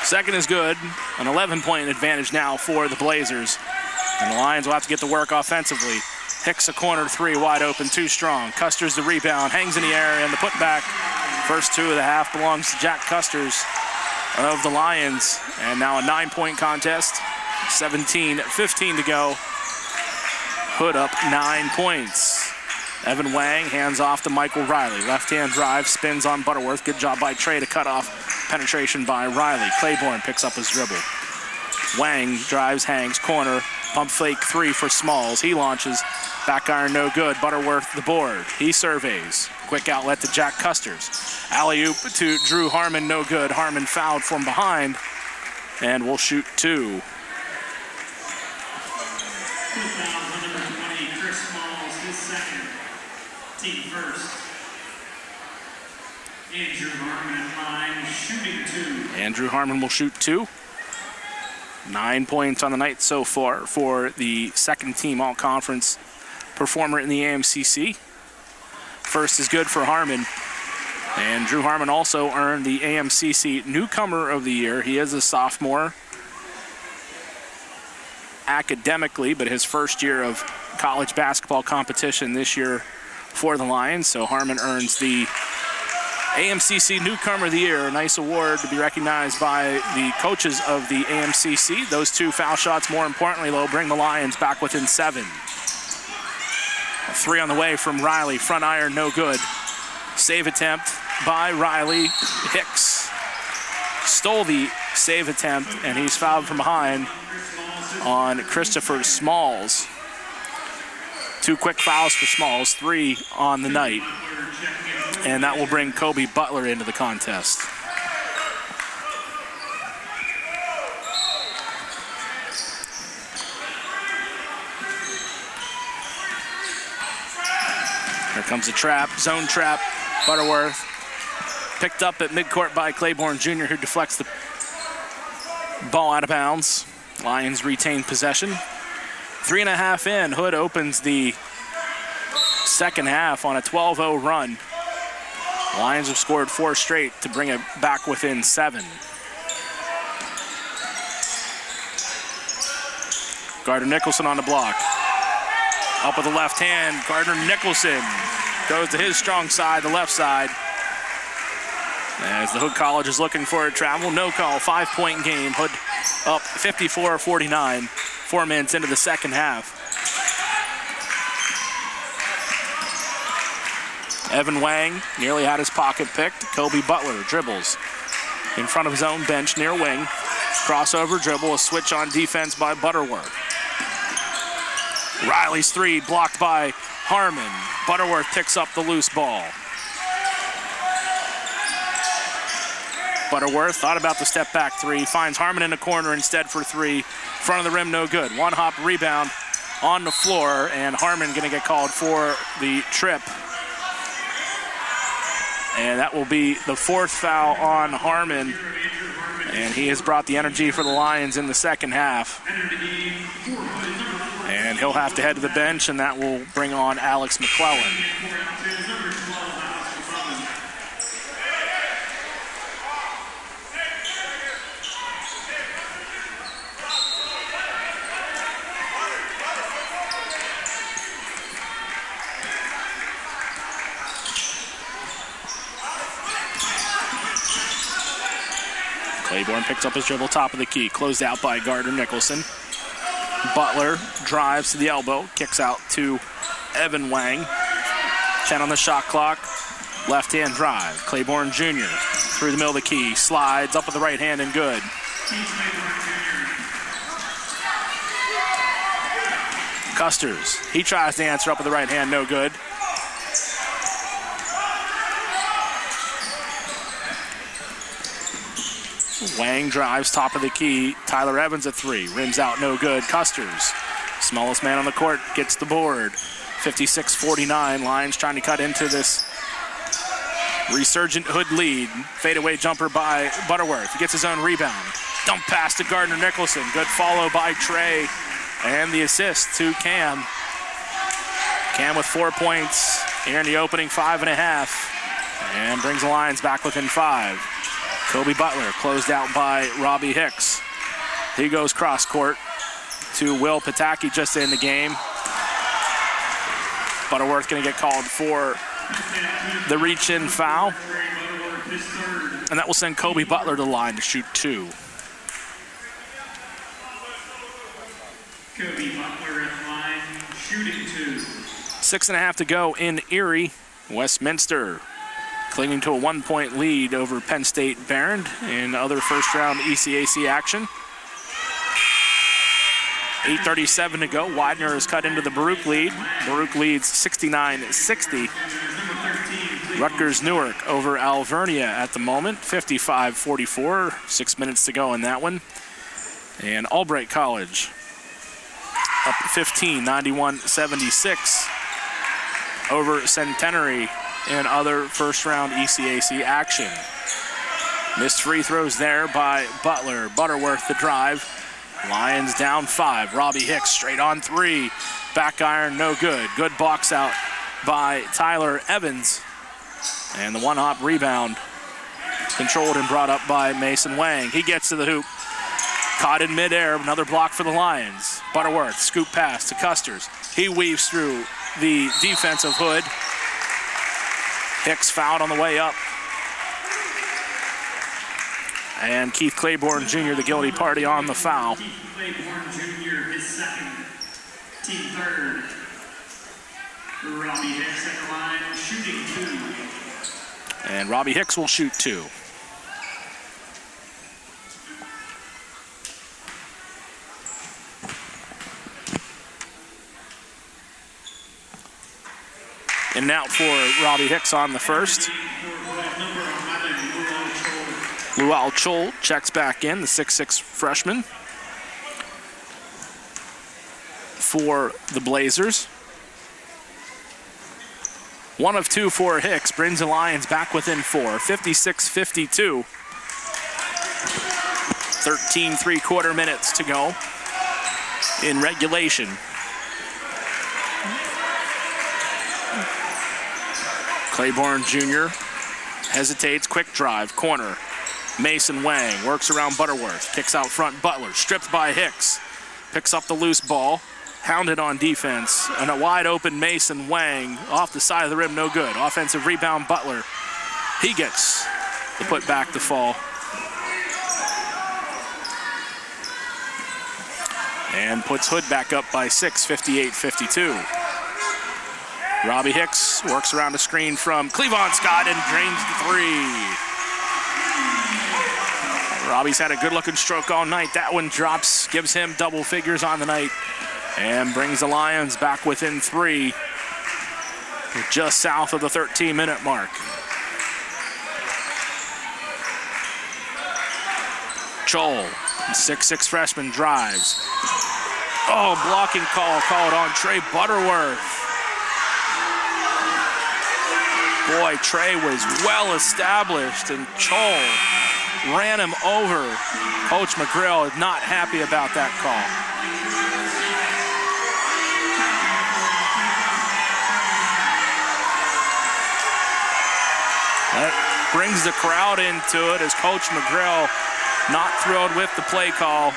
Second is good. An 11-point advantage now for the Blazers. And the Lions will have to get to work offensively. Hicks a corner 3, wide open, too strong. Custers the rebound, hangs in the air, and the putback. First 2 of the half belongs to Jack Custers of the Lions. And now a 9-point contest. 17-15 to go. Hood up 9 points. Evan Wang hands off to Michael Riley. Left-hand drive, spins on Butterworth. Good job by Trey to cut off penetration by Riley. Claiborne picks up his dribble. Wang drives, hangs, corner. Pump fake 3 for Smalls. He launches. Back iron, no good. Butterworth the board. He surveys. Quick outlet to Jack Custers. Alley-oop to Drew Harmon, no good. Harmon fouled from behind and will shoot 2. Team first. Andrew Harmon at line, shooting 2. Andrew Harmon will shoot 2. 9 points on the night so far for the second team all-conference performer in the AMCC. First is good for Harmon. And Drew Harmon also earned the AMCC Newcomer of the Year. He is a sophomore academically, but his first year of college basketball competition this year for the Lions. So Harmon earns the AMCC Newcomer of the Year, a nice award to be recognized by the coaches of the AMCC. Those 2 foul shots, more importantly, though, bring the Lions back within 7. 3 on the way from Riley. Front iron, no good. Save attempt by Riley. Hicks stole the save attempt, and he's fouled from behind on Christopher Smalls. 2 quick fouls for Smalls, 3 on the night. And that will bring Kobe Butler into the contest. Here comes the trap, zone trap. Butterworth picked up at midcourt by Claiborne Jr., who deflects the ball out of bounds. Lions retain possession. 3.5 in. Hood opens the second half on a 12-0 run. Lions have scored 4 straight to bring it back within 7. Gardner-Nicholson on the block. Up with the left hand, Gardner-Nicholson goes to his strong side, the left side. As the Hood College is looking for a travel, no call, 5-point game. Hood up 54-49, 4 minutes into the second half. Evan Wang nearly had his pocket picked. Kobe Butler dribbles in front of his own bench near wing. Crossover dribble, a switch on defense by Butterworth. Riley's 3 blocked by Harmon. Butterworth picks up the loose ball. Butterworth thought about the step back 3, finds Harmon in the corner instead for 3. Front of the rim, no good. 1-hop rebound on the floor, and Harmon going to get called for the trip. And that will be the 4th foul on Harmon. And he has brought the energy for the Lions in the second half. And he'll have to head to the bench, and that will bring on Alex McClellan. Claiborne picks up his dribble, top of the key, closed out by Gardner-Nicholson. Butler drives to the elbow, kicks out to Evan Wang. 10 on the shot clock, left-hand drive. Claiborne Jr. through the middle of the key, slides up with the right hand and good. Custers, he tries to answer up with the right hand, no good. Wang drives top of the key. Tyler Evans at 3. Rims out, no good. Custers, smallest man on the court, gets the board. 56-49. Lions trying to cut into this resurgent Hood lead. Fadeaway jumper by Butterworth. He gets his own rebound. Dump pass to Gardner-Nicholson. Good follow by Trey. And the assist to Cam. Cam with 4 points here in the opening 5.5. And brings the Lions back within 5. Kobe Butler closed out by Robbie Hicks. He goes cross court to Will Pataki just in the game. Butterworth going to get called for the reach-in foul. And that will send Kobe Butler to the line to shoot 2. Kobe Butler at line, shooting 2. 6.5 to go in Erie. Westminster clinging to a 1-point lead over Penn State Barron in other first-round ECAC action. 8:37 to go. Widener has cut into the Baruch lead. Baruch leads 69-60. Rutgers Newark over Alvernia at the moment, 55-44. 6 minutes to go in that one. And Albright College up 15, 91-76 over Centenary in other first-round ECAC action. Missed free throws there by Butler. Butterworth the drive. Lions down 5. Robbie Hicks straight on 3. Back iron, no good. Good box out by Tyler Evans. And the one-hop rebound controlled and brought up by Mason Wang. He gets to the hoop. Caught in midair. Another block for the Lions. Butterworth, scoop pass to Custers. He weaves through the defensive hood. Hicks fouled on the way up. And Keith Claiborne Jr., the guilty party on the foul. Keith Claiborne Jr., his second, team third. Robbie Hicks at the line, shooting 2. And Robbie Hicks will shoot 2. And out for Robbie Hicks on the first. Lual Chol checks back in, the 6'6 freshman for the Blazers. 1 of 2 for Hicks brings the Lions back within 4, 56-52. 13 3/4 minutes to go in regulation. Claiborne Jr. hesitates, quick drive, corner. Mason Wang works around Butterworth, kicks out front Butler, stripped by Hicks, picks up the loose ball, hounded on defense, and a wide open Mason Wang off the side of the rim, no good. Offensive rebound Butler. He gets the put back to fall. And puts Hood back up by 6, 58-52. Robbie Hicks works around a screen from Cleavon Scott and drains the 3. Robbie's had a good-looking stroke all night. That one drops, gives him double figures on the night, and brings the Lions back within 3, just south of the 13-minute mark. Chol, 6'6 freshman, drives. Oh, blocking call called on Trey Butterworth. Boy, Trey was well established, and Chol ran him over. Coach McGrill is not happy about that call. That brings the crowd into it as Coach McGrill not thrilled with the play call.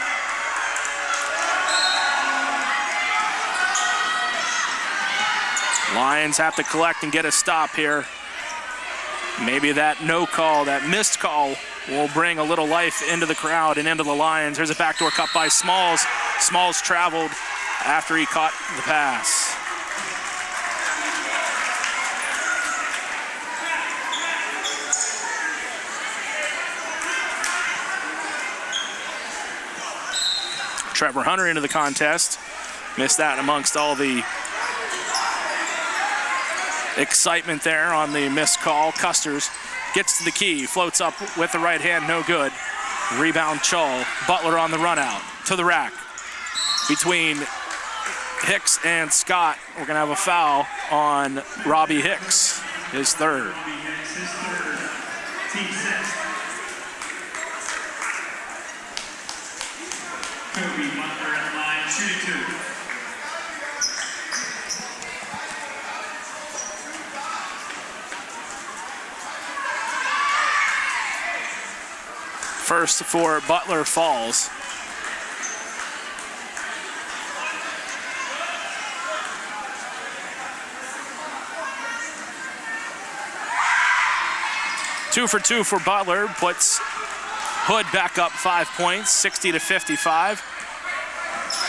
Lions have to collect and get a stop here. Maybe that no call, that missed call, will bring a little life into the crowd and into the Lions. There's a backdoor cut by Smalls. Smalls traveled after he caught the pass. Trevor Hunter into the contest. Missed that amongst all the excitement there on the missed call. Custers gets to the key, floats up with the right hand, no good. Rebound Chol. Butler on the run out to the rack. Between Hicks and Scott, we're gonna have a foul on Robbie Hicks, his third. Robbie Hicks, his third, team 6. Kobe Butler at the line, shooting 2. First for Butler falls. Two for two for Butler, puts Hood back up 5 points, 60-55.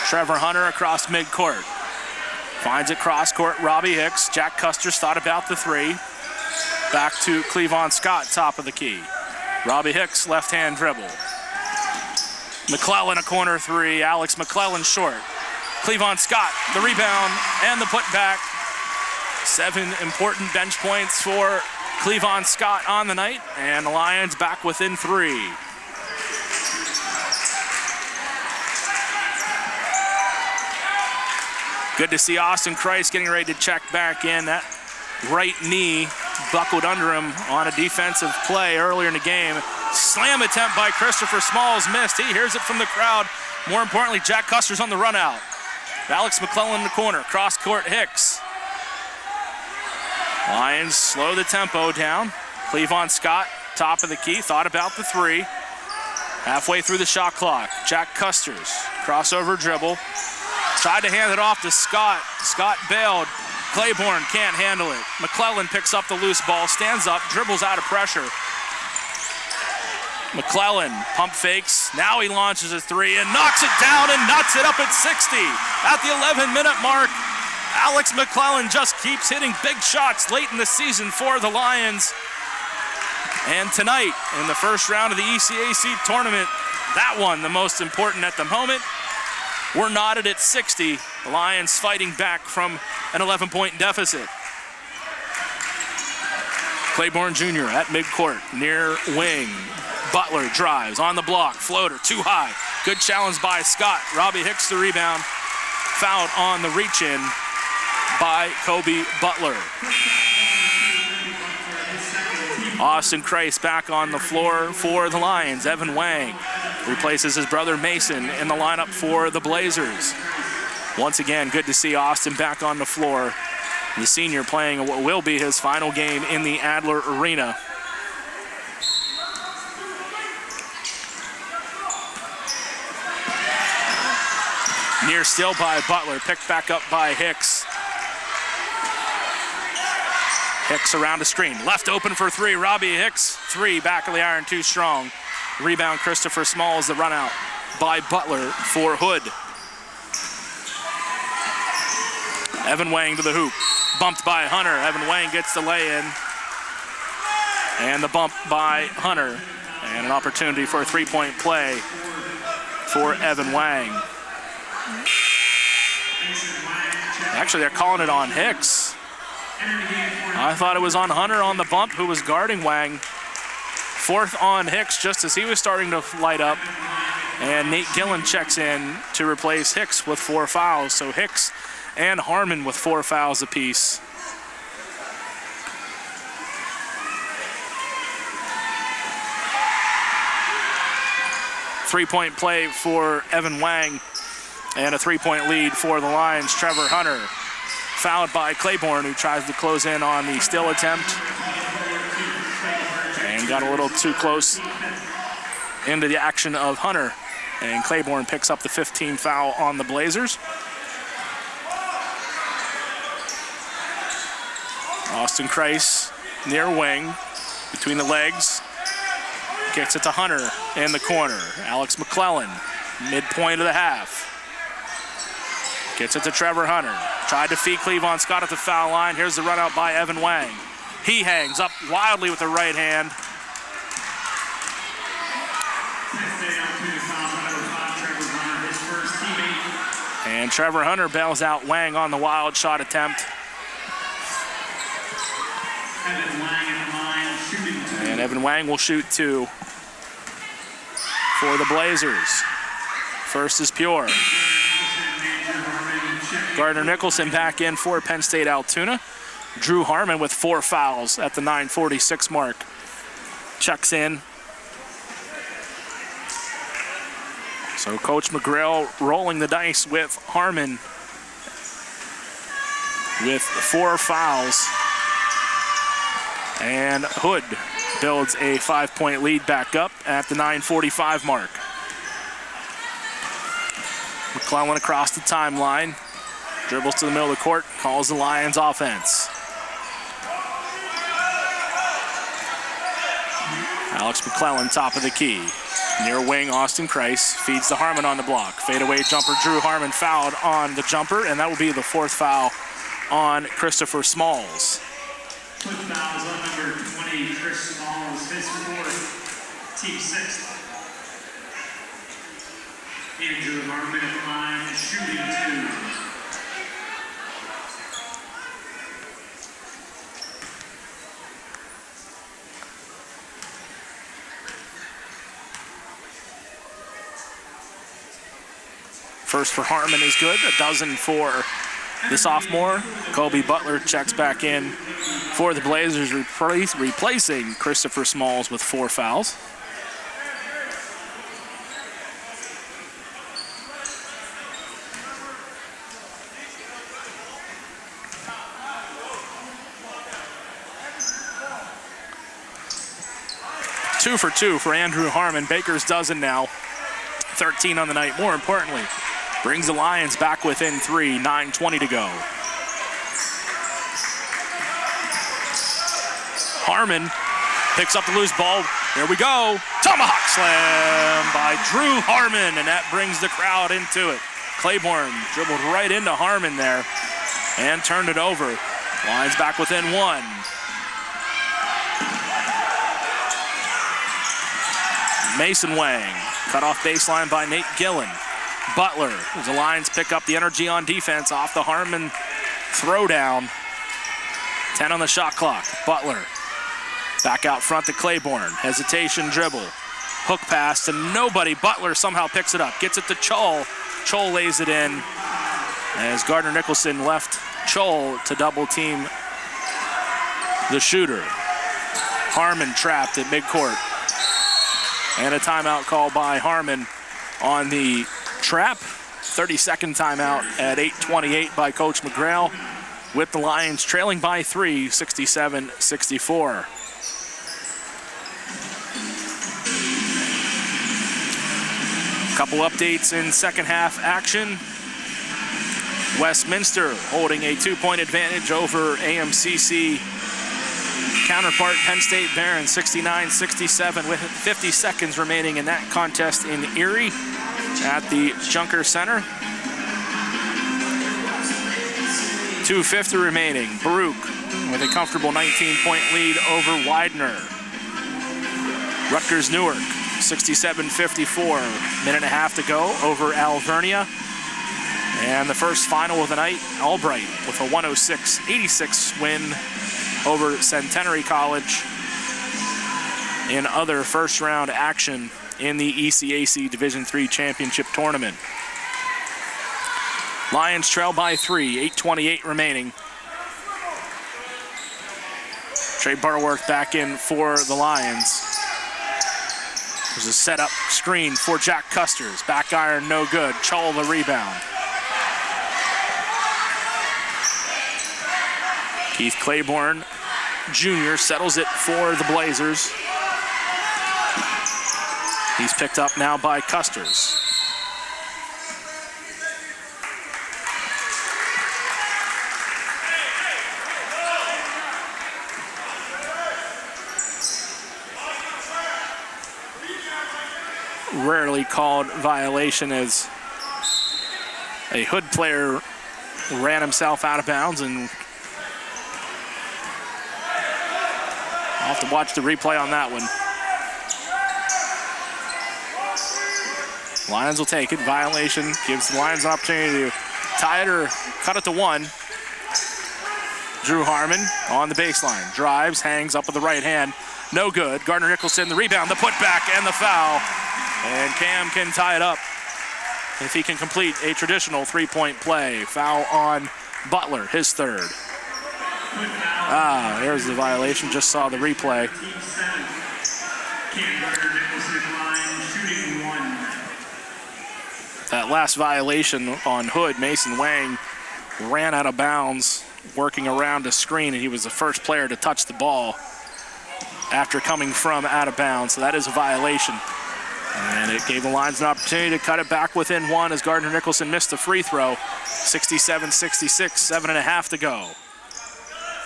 Trevor Hunter across midcourt. Finds it cross court, Robbie Hicks. Jack Custers thought about the 3. Back to Cleavon Scott, top of the key. Robbie Hicks, left-hand dribble. McClellan, a corner 3. Alex McClellan short. Cleavon Scott, the rebound and the putback. 7 important bench points for Cleavon Scott on the night, and the Lions back within 3. Good to see Austin Christ getting ready to check back in. That right knee buckled under him on a defensive play earlier in the game. Slam attempt by Christopher Smalls missed. He hears it from the crowd. More importantly, Jack Custer's on the run out. Alex McClellan in the corner, cross court Hicks. Lions slow the tempo down. Cleavon Scott, top of the key, thought about the 3. Halfway through the shot clock, Jack Custers, crossover dribble. Tried to hand it off to Scott. Scott bailed. Claiborne can't handle it. McClellan picks up the loose ball, stands up, dribbles out of pressure. McClellan pump fakes. Now he launches a 3 and knocks it down and nuts it up at 60. At the 11-minute mark, Alex McClellan just keeps hitting big shots late in the season for the Lions. And tonight, in the first round of the ECAC tournament, that one the most important at the moment. We're knotted at 60. The Lions fighting back from an 11-point deficit. Claiborne Jr. at midcourt, near wing. Butler drives on the block, floater too high. Good challenge by Scott. Robbie Hicks the rebound. Fouled on the reach-in by Kobe Butler. Austin Christ back on the floor for the Lions. Evan Wang replaces his brother Mason in the lineup for the Blazers. Once again, good to see Austin back on the floor. The senior playing what will be his final game in the Adler Arena. Near still by Butler, picked back up by Hicks. Hicks around a screen, left open for 3. Robbie Hicks, 3, back of the iron, too strong. Rebound Christopher Smalls, the run out by Butler for Hood. Evan Wang to the hoop, bumped by Hunter. Evan Wang gets the lay-in. And the bump by Hunter. And an opportunity for a 3-point play for Evan Wang. Actually, they're calling it on Hicks. I thought it was on Hunter on the bump, who was guarding Wang. 4th on Hicks just as he was starting to light up. And Nate Gillen checks in to replace Hicks with 4 fouls. So Hicks and Harmon with 4 fouls apiece. Three-point play for Evan Wang. And a 3-point lead for the Lions. Trevor Hunter fouled by Claiborne, who tries to close in on the steal attempt. And got a little too close into the action of Hunter. And Claiborne picks up the 15th foul on the Blazers. Austin Christ near wing, between the legs. Kicks it to Hunter in the corner. Alex McClellan, midpoint of the half. Gets it to Trevor Hunter. Tried to feed Cleavon Scott at the foul line. Here's the run out by Evan Wang. He hangs up wildly with the right hand. And Trevor Hunter bails out Wang on the wild shot attempt. And Evan Wang will shoot 2 for the Blazers. First is pure. Gardner Nicholson back in for Penn State Altoona. Drew Harmon with 4 fouls at the 9:46 mark. Checks in. So Coach McGrail rolling the dice with Harmon with 4 fouls. And Hood builds a 5-point lead back up at the 9:45 mark. McClellan across the timeline. Dribbles to the middle of the court, calls the Lions offense. Alex McClellan, top of the key. Near wing, Austin Christ feeds to Harmon on the block. Fadeaway jumper, Drew Harmon fouled on the jumper, and that will be the 4th foul on Christopher Smalls. With fouls on number 20, Chris Smalls, his 4th, team 6th. Andrew Harmon at the line, shooting 2. First for Harmon is good, a dozen for the sophomore. Kobe Butler checks back in for the Blazers, replacing Christopher Smalls with 4 fouls. Two for Andrew Harmon. Baker's dozen now. 13 on the night. More importantly, brings the Lions back within 3, 9:20 to go. Harmon picks up the loose ball. There we go. Tomahawk slam by Drew Harmon, and that brings the crowd into it. Claiborne dribbled right into Harmon there and turned it over. Lions back within 1. Mason Wang, cut off baseline by Nate Gillen. Butler, as the Lions pick up the energy on defense off the Harmon throwdown. 10 on the shot clock. Butler back out front to Claiborne. Hesitation dribble. Hook pass to nobody. Butler somehow picks it up. Gets it to Chol. Chol lays it in as Gardner Nicholson left Chol to double team the shooter. Harmon trapped at midcourt. And a timeout call by Harmon on the trap. 32nd timeout at 8:28 by Coach McGrail, with the Lions trailing by 3, 67-64. Couple updates in second half action. Westminster holding a 2-point advantage over AMCC counterpart Penn State Barron, 69-67, with 50 seconds remaining in that contest in Erie at the Junker Center. 2:50 remaining. Baruch with a comfortable 19-point lead over Widener. Rutgers Newark, 67-54, minute and a half to go over Alvernia. And the first final of the night, Albright with a 106-86 win over Centenary College in other first-round action in the ECAC Division III Championship Tournament. Lions trail by 3, 8:28 remaining. Trey Butterworth back in for the Lions. There's a setup screen for Jack Custers. Back iron, no good. Chol the rebound. Keith Claiborne Jr. settles it for the Blazers. He's picked up now by Custers. Rarely called violation, as a Hood player ran himself out of bounds, and I'll have to watch the replay on that one. Lions will take it. Violation gives the Lions an opportunity to tie it or cut it to 1. Drew Harmon on the baseline. Drives, hangs up with the right hand. No good. Gardner Nicholson, the rebound, the putback, and the foul. And Cam can tie it up if he can complete a traditional 3-point play. Foul on Butler, his third. There's the violation. Just saw the replay. That last violation on Hood, Mason Wang ran out of bounds working around a screen, and he was the first player to touch the ball after coming from out of bounds. So that is a violation. And it gave the Lions an opportunity to cut it back within 1 as Gardner Nicholson missed the free throw. 67-66, 7.5 to go.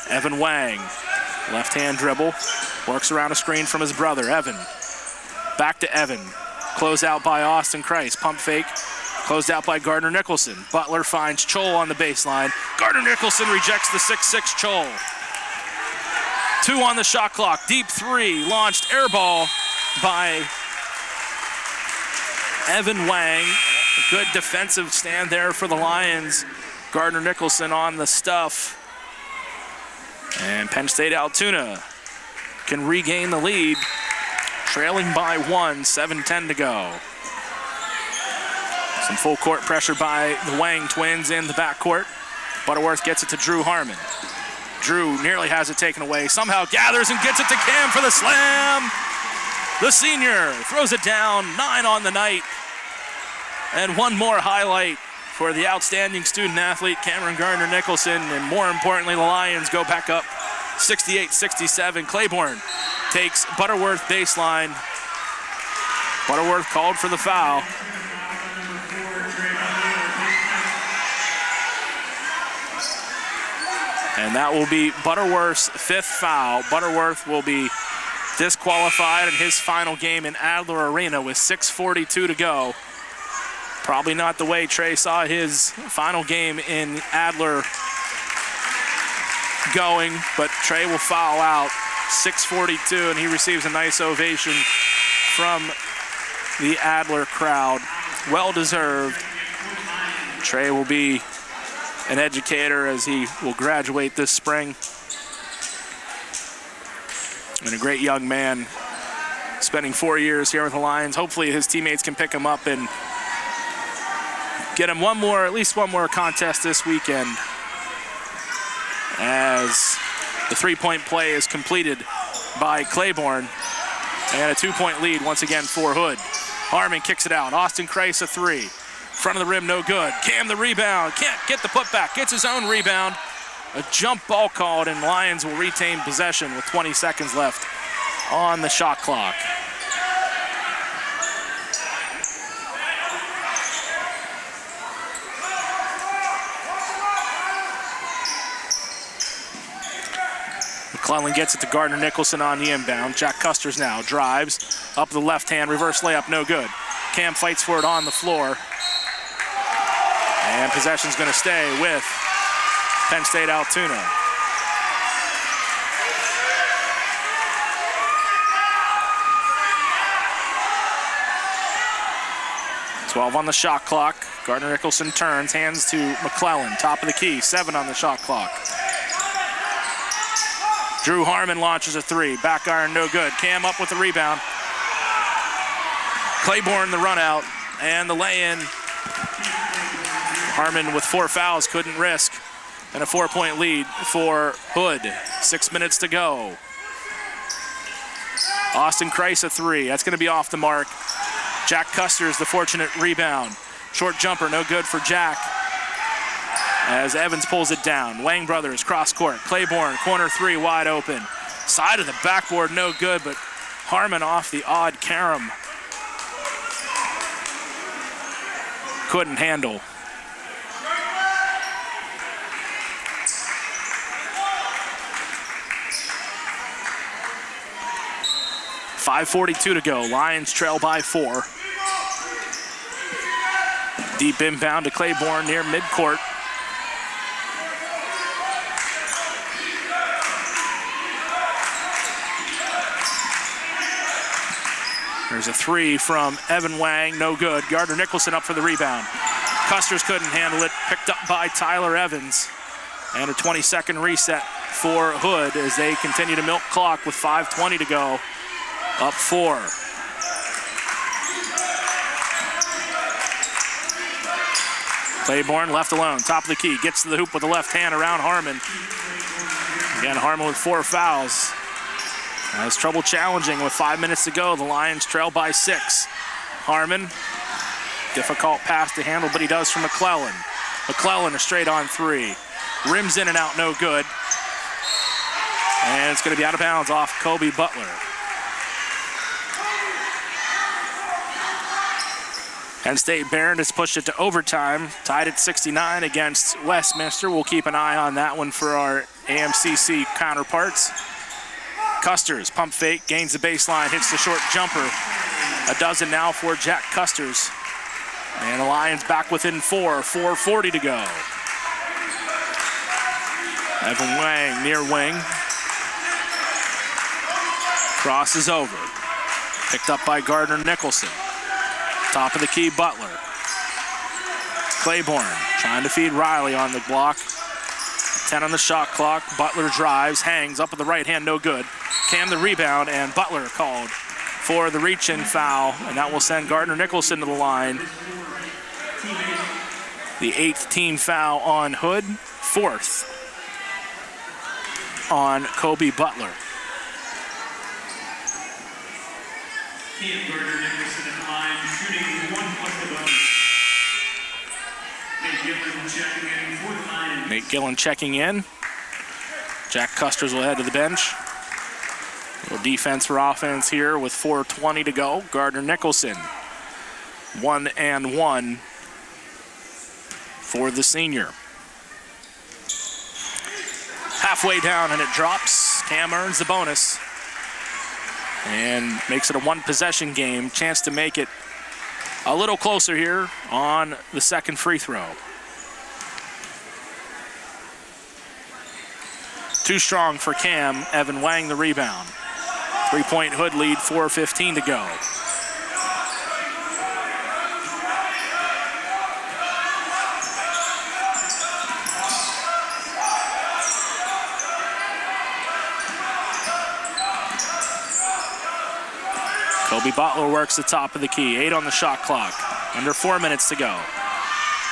Evan Wang, left-hand dribble, works around a screen from his brother, Evan. Back to Evan. Closed out by Austin Christ. Pump fake. Closed out by Gardner Nicholson. Butler finds Chol on the baseline. Gardner Nicholson rejects the 6'6" Chol. 2 on the shot clock. Deep 3. Launched air ball by Evan Wang. Good defensive stand there for the Lions. Gardner Nicholson on the stuff. And Penn State Altoona can regain the lead, trailing by 1, 7:10 to go. Some full court pressure by the Wang twins in the backcourt. Butterworth gets it to Drew Harmon. Drew nearly has it taken away, somehow gathers and gets it to Cam for the slam. The senior throws it down, 9 on the night. And one more highlight for the outstanding student athlete, Cameron Gardner Nicholson. And more importantly, the Lions go back up 68-67. Claiborne takes Butterworth baseline. Butterworth called for the foul. And that will be Butterworth's 5th foul. Butterworth will be disqualified in his final game in Adler Arena with 6:42 to go. Probably not the way Trey saw his final game in Adler going, but Trey will foul out. 6:42, and he receives a nice ovation from the Adler crowd. Well deserved. Trey will be an educator as he will graduate this spring. And a great young man, spending 4 years here with the Lions. Hopefully his teammates can pick him up and get him at least one more contest this weekend, as the 3-point play is completed by Claiborne, and a 2-point lead once again for Hood. Harmon kicks it out. Austin Kreis a 3. Front of the rim, no good. Cam the rebound. Can't get the putback. Gets his own rebound. A jump ball called, and Lions will retain possession with 20 seconds left on the shot clock. McClellan gets it to Gardner Nicholson on the inbound. Jack Custers now drives up the left hand, reverse layup, no good. Cam fights for it on the floor. And possession's going to stay with Penn State Altoona. .12 on the shot clock. Gardner Nicholson turns, hands to McClellan. Top of the key, 7 on the shot clock. Drew Harmon launches a 3. Back iron, no good. Cam up with the rebound. Claiborne the run out, and the lay-in. Harmon with 4 fouls couldn't risk. And a 4-point lead for Hood. 6 minutes to go. Austin Kreis a 3. That's going to be off the mark. Jack Custers the fortunate rebound. Short jumper, no good for Jack, as Evans pulls it down. Wang brothers cross court. Claiborne, corner 3, wide open. Side of the backboard, no good, but Harmon off the odd carom couldn't handle. .5:42 to go. Lions trail by 4. Deep inbound to Claiborne near midcourt. There's a 3 from Evan Wang, no good. Gardner Nicholson up for the rebound. Custers couldn't handle it, picked up by Tyler Evans. And a 20-second reset for Hood as they continue to milk clock with 5:20 to go. Up 4. Claiborne left alone, top of the key, gets to the hoop with the left hand around Harmon. Again, Harmon with 4 fouls. Has trouble challenging with 5 minutes to go. The Lions trail by 6. Harmon, difficult pass to handle, but he does from McClellan. McClellan a straight on 3. Rims in and out, no good. And it's going to be out of bounds off Kobe Butler. Penn State Barron has pushed it to overtime, tied at 69 against Westminster. We'll keep an eye on that one for our AMCC counterparts. Custers, pump fake, gains the baseline, hits the short jumper. A dozen now for Jack Custers. And the Lions back within 4, 4:40 to go. Evan Wang near wing. Crosses over. Picked up by Gardner Nicholson. Top of the key, Butler. Claiborne trying to feed Riley on the block. 10 on the shot clock. Butler drives, hangs up with the right hand, no good. Cam the rebound, and Butler called for the reach-in foul, and that will send Gardner Nicholson to the line. The 8th team foul on Hood, 4th on Kobe Butler. Gardner Nicholson at the line, shooting 1 plus the bonus. Nate Gillen checking in for the line. Nate Gillen checking in. Jack Custers will head to the bench. A little defense for offense here with 4:20 to go. Gardner Nicholson, 1-and-1 for the senior. Halfway down and it drops. Cam earns the bonus and makes it a 1-possession game. Chance to make it a little closer here on the second free throw. Too strong for Cam. Evan Wang the rebound. 3-point Hood lead, 4:15 to go. Kobe Butler works the top of the key. 8 on the shot clock. Under 4 minutes to go.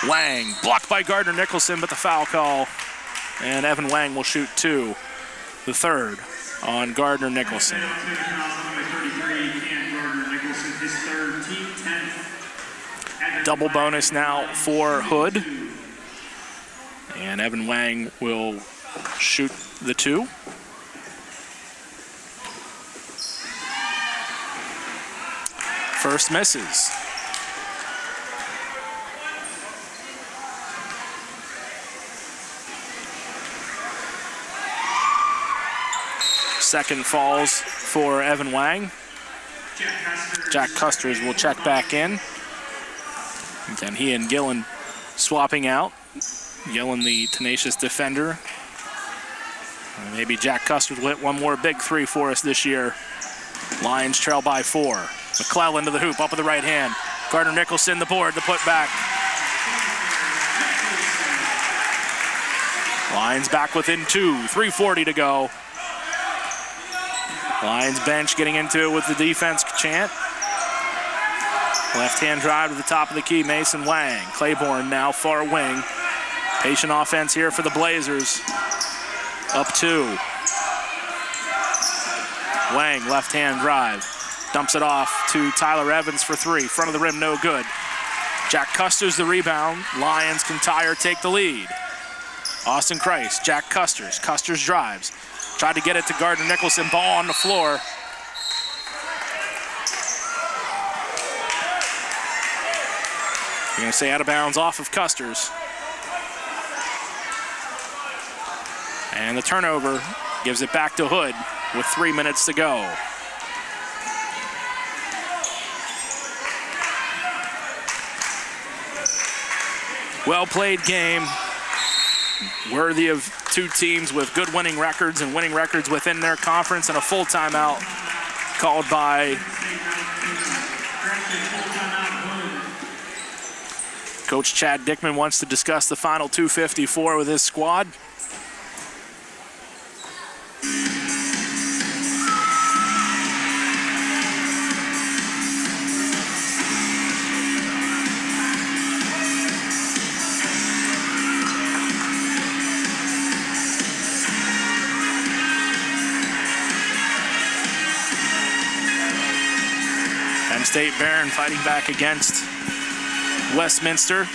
Wang blocked by Gardner Nicholson, but the foul call. And Evan Wang will shoot 2, the 3rd on Gardner Nicholson. Double bonus now for Hood. And Evan Wang will shoot the 2. First misses. Second falls for Evan Wang. Jack Custers will check back in. Again, he and Gillen swapping out. Gillen, the tenacious defender. And maybe Jack Custers will hit one more big 3 for us this year. Lions trail by 4. McClellan to the hoop, up with the right hand. Gardner Nicholson, the board, the put back. Lions back within 2, 3:40 to go. Lions bench getting into it with the defense chant. Left-hand drive to the top of the key, Mason Wang. Claiborne now far wing. Patient offense here for the Blazers. Up 2. Wang, left-hand drive. Dumps it off to Tyler Evans for 3. Front of the rim, no good. Jack Custers the rebound. Lions can tie or take the lead. Austin Christ, Jack Custers. Custers drives. Tried to get it to Gardner Nicholson. Ball on the floor. You're going to say out of bounds off of Custers. And the turnover gives it back to Hood with 3 minutes to go. Well-played game, worthy of 2 teams with good winning records and winning records within their conference, and a full timeout called by Coach Chad Dickman. Wants to discuss the final 2:54 with his squad. Penn State Barron fighting back against Westminster.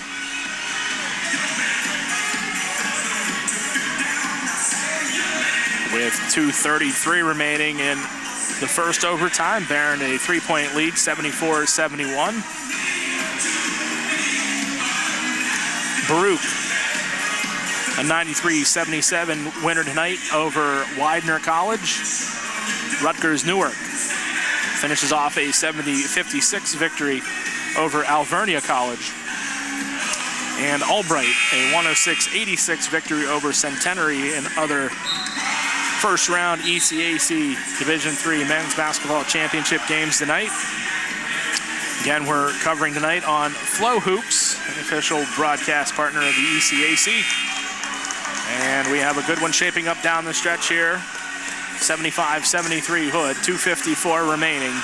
With 2:33 remaining in the first overtime, Barron a 3-point lead, 74-71. Baruch, a 93-77 winner tonight over Widener College. Rutgers Newark finishes off a 70-56 victory over Alvernia College. And Albright, a 106-86 victory over Centenary and other first-round ECAC Division III men's basketball championship games tonight. Again, we're covering tonight on Flow Hoops. an official broadcast partner of the ECAC. And we have a good one shaping up down the stretch here. 75-73 Hood, 2:54 remaining.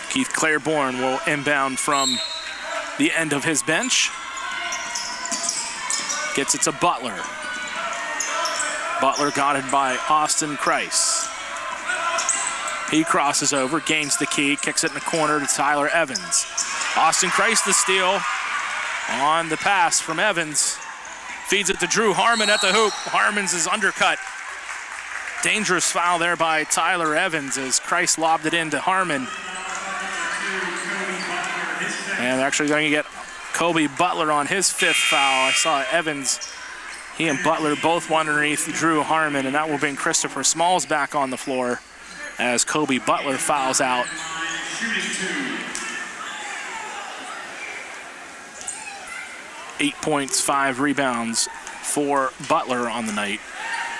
Keith Claiborne will inbound from the end of his bench. Gets it to Butler. Butler guarded by Austin Kreis. He crosses over, gains the key, kicks it in the corner to Tyler Evans. Austin Kreis the steal on the pass from Evans. Feeds it to Drew Harmon at the hoop. Harmon's is undercut. Dangerous foul there by Tyler Evans as Kreis lobbed it into Harmon. And they're actually going to get Kobe Butler on his 5th foul. I saw Evans, he and Butler both went underneath Drew Harmon, and that will bring Christopher Smalls back on the floor as Kobe Butler fouls out. Eight points, 5 rebounds for Butler on the night.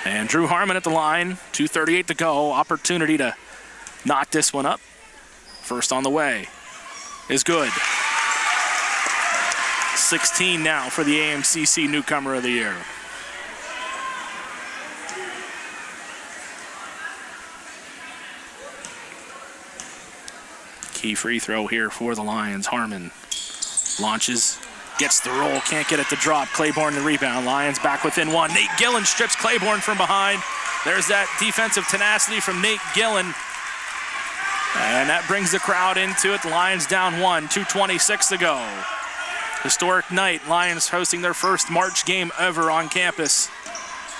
And Drew Harmon at the line, 2:38 to go. Opportunity to knot this one up. First on the way is good. 16 now for the AMCC Newcomer of the Year. Key free throw here for the Lions. Harmon launches, gets the roll, can't get it to drop. Claiborne the rebound. Lions back within one. Nate Gillen strips Claiborne from behind. There's that defensive tenacity from Nate Gillen. And that brings the crowd into it. The Lions down 1, 2:26 to go. Historic night. Lions hosting their first March game ever on campus.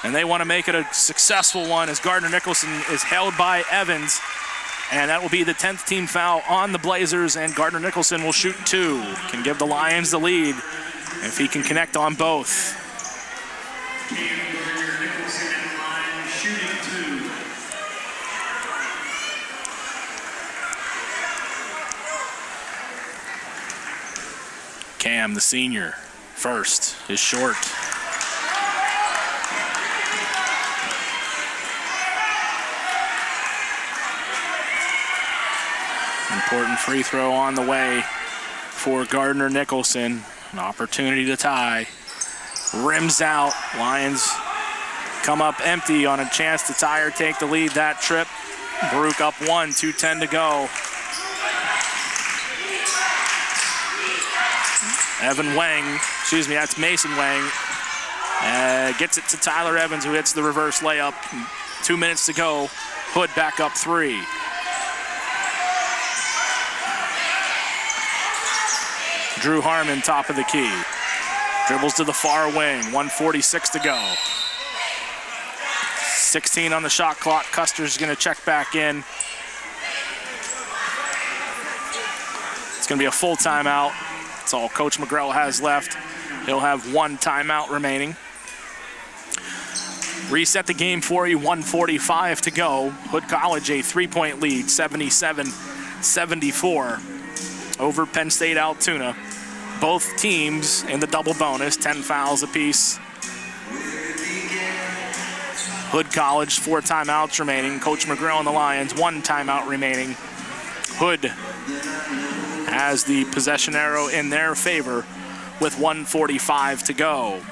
And they want to make it a successful one as Gardner Nicholson is held by Evans. And that will be the 10th team foul on the Blazers, and Gardner Nicholson will shoot 2. Can give the Lions the lead if he can connect on both. Gardner Nicholson at the line, shooting 2. Cam, the senior, first, is short. Important free throw on the way for Gardner Nicholson. An opportunity to tie. Rims out. Lions come up empty on a chance to tie or take the lead that trip. Baruch up 1, 2:10 to go. That's Mason Wang. Gets it to Tyler Evans, who hits the reverse layup. 2 minutes to go. Hood back up 3. Drew Harmon, top of the key. Dribbles to the far wing, 1:46 to go. 16 on the shot clock. Custer's gonna check back in. It's gonna be a full timeout. That's all Coach McGrell has left. He'll have 1 timeout remaining. Reset the game for you, 1:45 to go. Hood College a 3-point lead, 77-74 over Penn State Altoona. Both teams in the double bonus, 10 fouls apiece. Hood College, 4 timeouts remaining. Coach McGrell and the Lions, 1 timeout remaining. Hood has the possession arrow in their favor with 1:45 to go.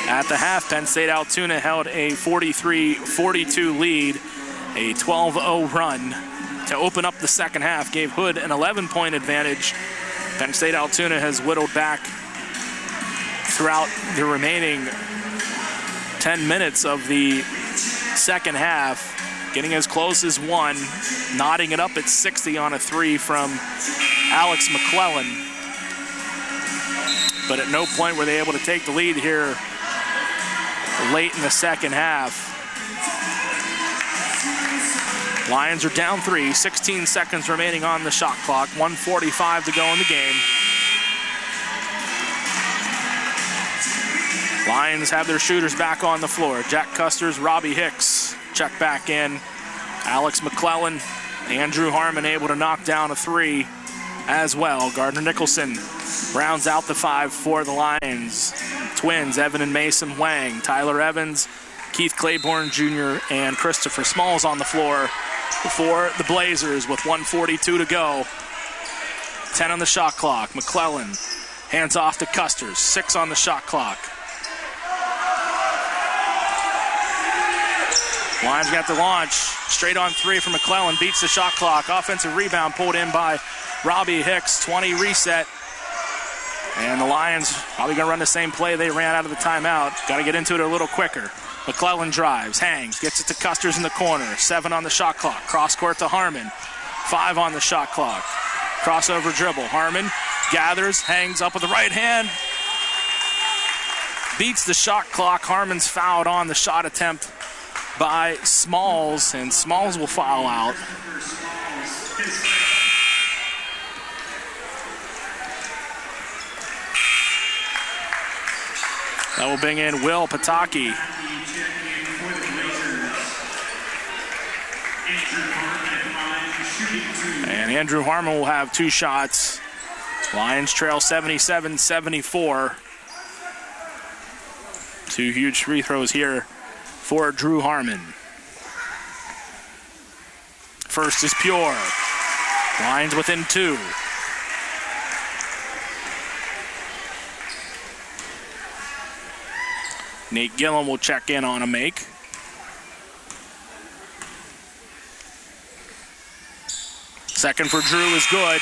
At the half, Penn State Altoona held a 43-42 lead. A 12-0 run to open up the second half gave Hood an 11-point advantage. Penn State Altoona has whittled back throughout the remaining 10 minutes of the second half, getting as close as 1, knotting it up at 60 on a 3 from Alex McClellan. But at no point were they able to take the lead here late in the second half. Lions are down 3, 16 seconds remaining on the shot clock, 1:45 to go in the game. Lions have their shooters back on the floor. Jack Custers, Robbie Hicks check back in. Alex McClellan Andrew Harmon able to knock down a 3 as well. Gardner Nicholson rounds out the 5 for the Lions. Twins, Evan and Mason Wang, Tyler Evans, Keith Claiborne Jr., and Christopher Smalls on the floor for the Blazers with 1:42 to go. 10 on the shot clock. McClellan hands off to Custers. 6 on the shot clock. Lions got the launch. Straight on 3 for McClellan. Beats the shot clock. Offensive rebound pulled in by Robbie Hicks. 20 reset. And the Lions probably going to run the same play they ran out of the timeout. Got to get into it a little quicker. McClellan drives, hangs, gets it to Custers in the corner. 7 on the shot clock. Cross court to Harmon. 5 on the shot clock. Crossover dribble. Harmon gathers, hangs up with the right hand. Beats the shot clock. Harmon's fouled on the shot attempt by Smalls, and Smalls will foul out. That will bring in Will Pataki. And Andrew Harmon will have 2 shots. Lions trail 77-74. 2 huge free throws here for Drew Harmon. First is pure. Lions within 2. Nate Gillum will check in on a make. Second for Drew is good.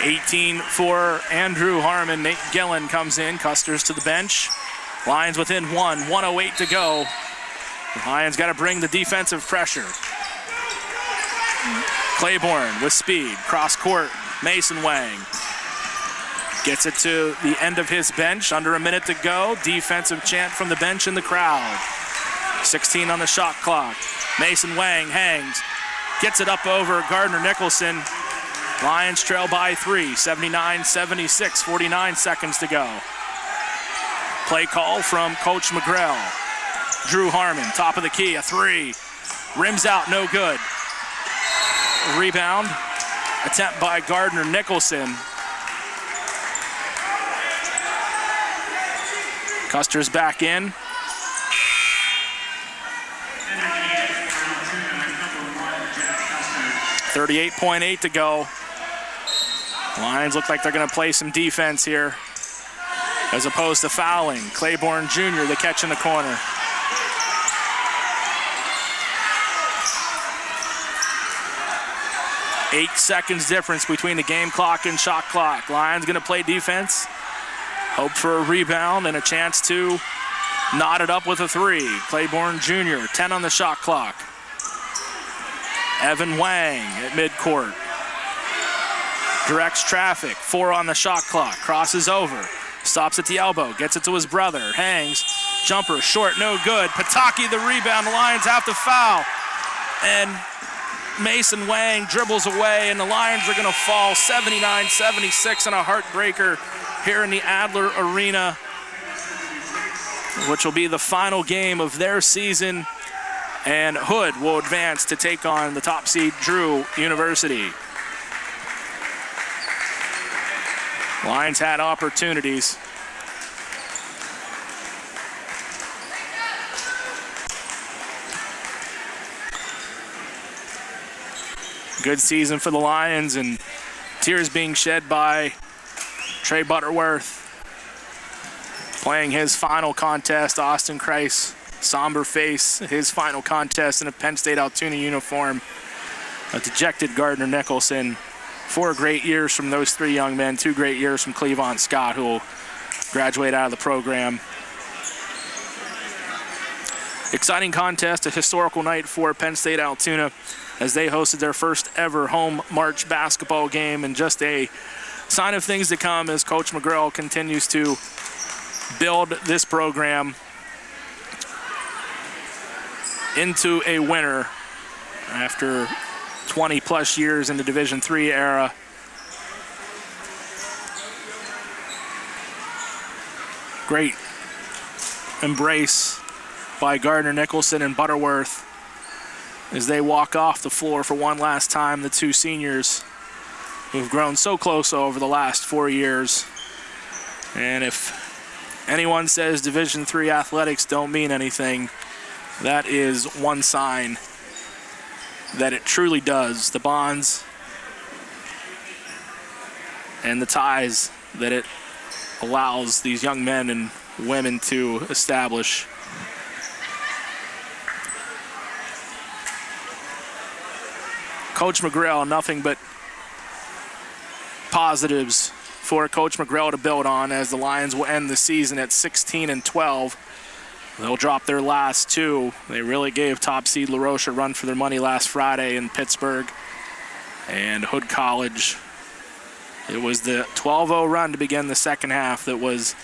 18 for Andrew Harmon. Nate Gillen comes in. Custers to the bench. Lions within 1. 1:08 to go. The Lions got to bring the defensive pressure. Claiborne with speed. Cross court. Mason Wang gets it to the end of his bench. Under a minute to go. Defensive chant from the bench and the crowd. 16 on the shot clock. Mason Wang hangs. Gets it up over Gardner Nicholson. Lions trail by 3. 79-76. 49 seconds to go. Play call from Coach McGrail. Drew Harmon, top of the key, a 3. Rims out, no good. Rebound. Attempt by Gardner Nicholson. Custer's back in. 38.8 to go. Lions look like they're going to play some defense here as opposed to fouling. Claiborne Jr., the catch in the corner. Eight seconds difference between the game clock and shot clock. Lions going to play defense. Hope for a rebound and a chance to knot it up with a 3. Claiborne Jr., 10 on the shot clock. Evan Wang at midcourt. Directs traffic, 4 on the shot clock. Crosses over, stops at the elbow, gets it to his brother, hangs. Jumper, short, no good. Pataki the rebound, the Lions have to foul. And Mason Wang dribbles away, and the Lions are going to fall 79-76 on a heartbreaker here in the Adler Arena, which will be the final game of their season. And Hood will advance to take on the top seed Drew University. Lions had opportunities. Good season for the Lions, and tears being shed by Trey Butterworth playing his final contest. Austin Kreis, somber face, his final contest in a Penn State Altoona uniform. A dejected Gardner Nicholson. 4 great years from those 3 young men. 2 great years from Cleavon Scott, who will graduate out of the program. Exciting contest, a historical night for Penn State Altoona as they hosted their first ever home March basketball game, and just a sign of things to come as Coach McGrail continues to build this program into a winner after 20 plus years in the Division III era. Great embrace by Gardner Nicholson and Butterworth as they walk off the floor for one last time, the two seniors who've grown so close over the last 4 years. And if anyone says Division III athletics don't mean anything, that is one sign that it truly does. The bonds and the ties that it allows these young men and women to establish. Coach McGrail, nothing but positives for Coach McGrail to build on, as the Lions will end the season at 16-12. They'll drop their last two. They really gave top seed La Roche a run for their money last Friday in Pittsburgh. And Hood College, it was the 12-0 run to begin the second half that was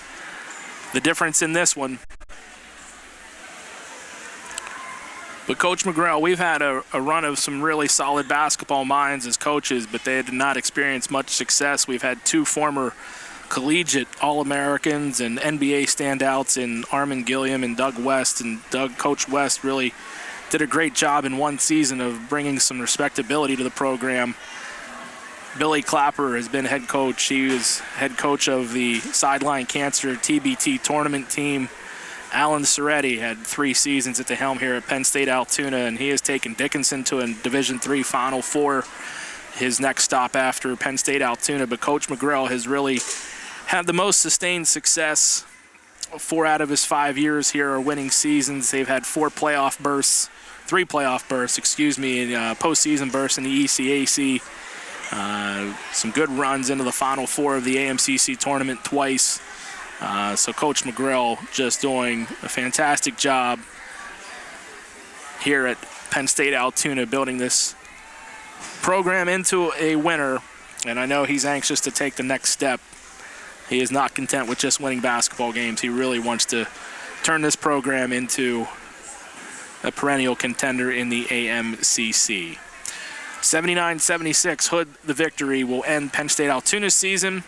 the difference in this one. But Coach McGrail, we've had a run of some really solid basketball minds as coaches, but they did not experience much success. We've had two former collegiate All-Americans and NBA standouts in Armin Gilliam and Doug West. And Coach West really did a great job in one season of bringing some respectability to the program. Billy Clapper has been head coach. He was head coach of the Sideline Cancer TBT tournament team. Alan Soretti had 3 seasons at the helm here at Penn State Altoona, and he has taken Dickinson to a Division III Final Four, his next stop after Penn State Altoona. But Coach McGrail has really had the most sustained success. 4 out of his 5 years here are winning seasons. They've had 3 playoff bursts, and postseason bursts in the ECAC. Some good runs into the Final Four of the AMCC tournament twice. So Coach McGrail just doing a fantastic job here at Penn State Altoona, building this program into a winner. And I know he's anxious to take the next step. He is not content with just winning basketball games. He really wants to turn this program into a perennial contender in the AMCC. 79-76, Hood, the victory, will end Penn State Altoona's season.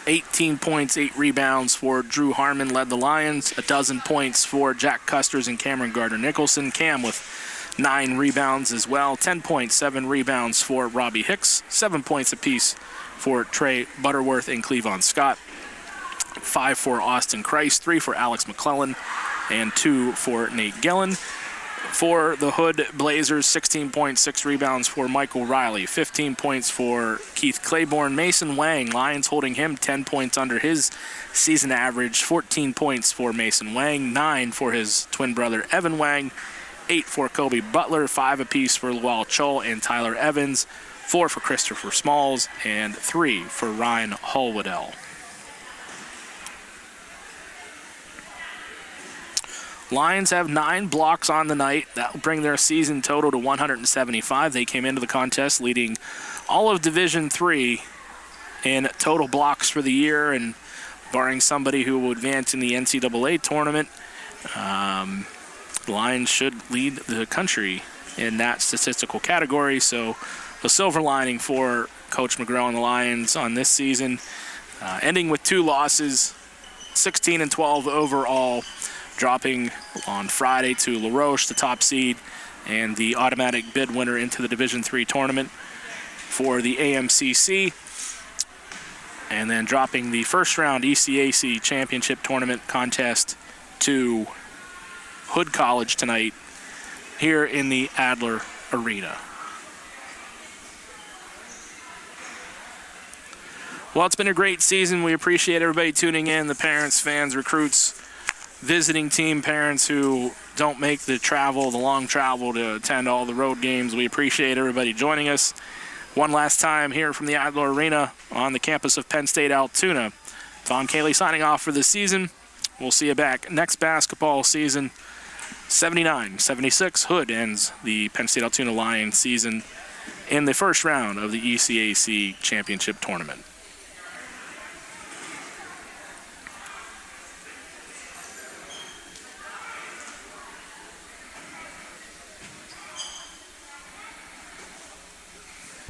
$18 points, 8 rebounds for Drew Harmon led the Lions. 12 points for Jack Custers and Cameron Gardner-Nicholson. Cam with 9 rebounds as well. 10 points, 7 rebounds for Robbie Hicks. 7 points apiece for Trey Butterworth and Cleavon Scott. 5 for Austin Christ, 3 for Alex McClellan, and 2 for Nate Gillen. For the Hood Blazers, 16 points, 6 rebounds for Michael Riley, 15 points for Keith Claiborne. Mason Wang, Lions holding him 10 points under his season average, 14 points for Mason Wang, 9 for his twin brother Evan Wang, 8 for Kobe Butler, 5 apiece for Lual Chol and Tyler Evans, 4 for Christopher Smalls, and 3 for Ryan Holwoodell. Lions have 9 blocks on the night. That will bring their season total to 175. They came into the contest leading all of Division III in total blocks for the year, and barring somebody who will advance in the NCAA tournament, the Lions should lead the country in that statistical category. So the silver lining for Coach McGrail and the Lions on this season, ending with 2 losses, 16-12 overall, dropping on Friday to La Roche, the top seed, and the automatic bid winner into the Division III tournament for the AMCC, and then dropping the first round ECAC championship tournament contest to Hood College tonight here in the Adler Arena. Well, it's been a great season. We appreciate everybody tuning in, the parents, fans, recruits, visiting team parents who don't make the long travel to attend all the road games. We appreciate everybody joining us one last time here from the Adler Arena on the campus of Penn State Altoona. Tom Cayley signing off for the season. We'll see you back next basketball season. 79-76, Hood ends the Penn State Altoona Lions season in the first round of the ECAC championship tournament.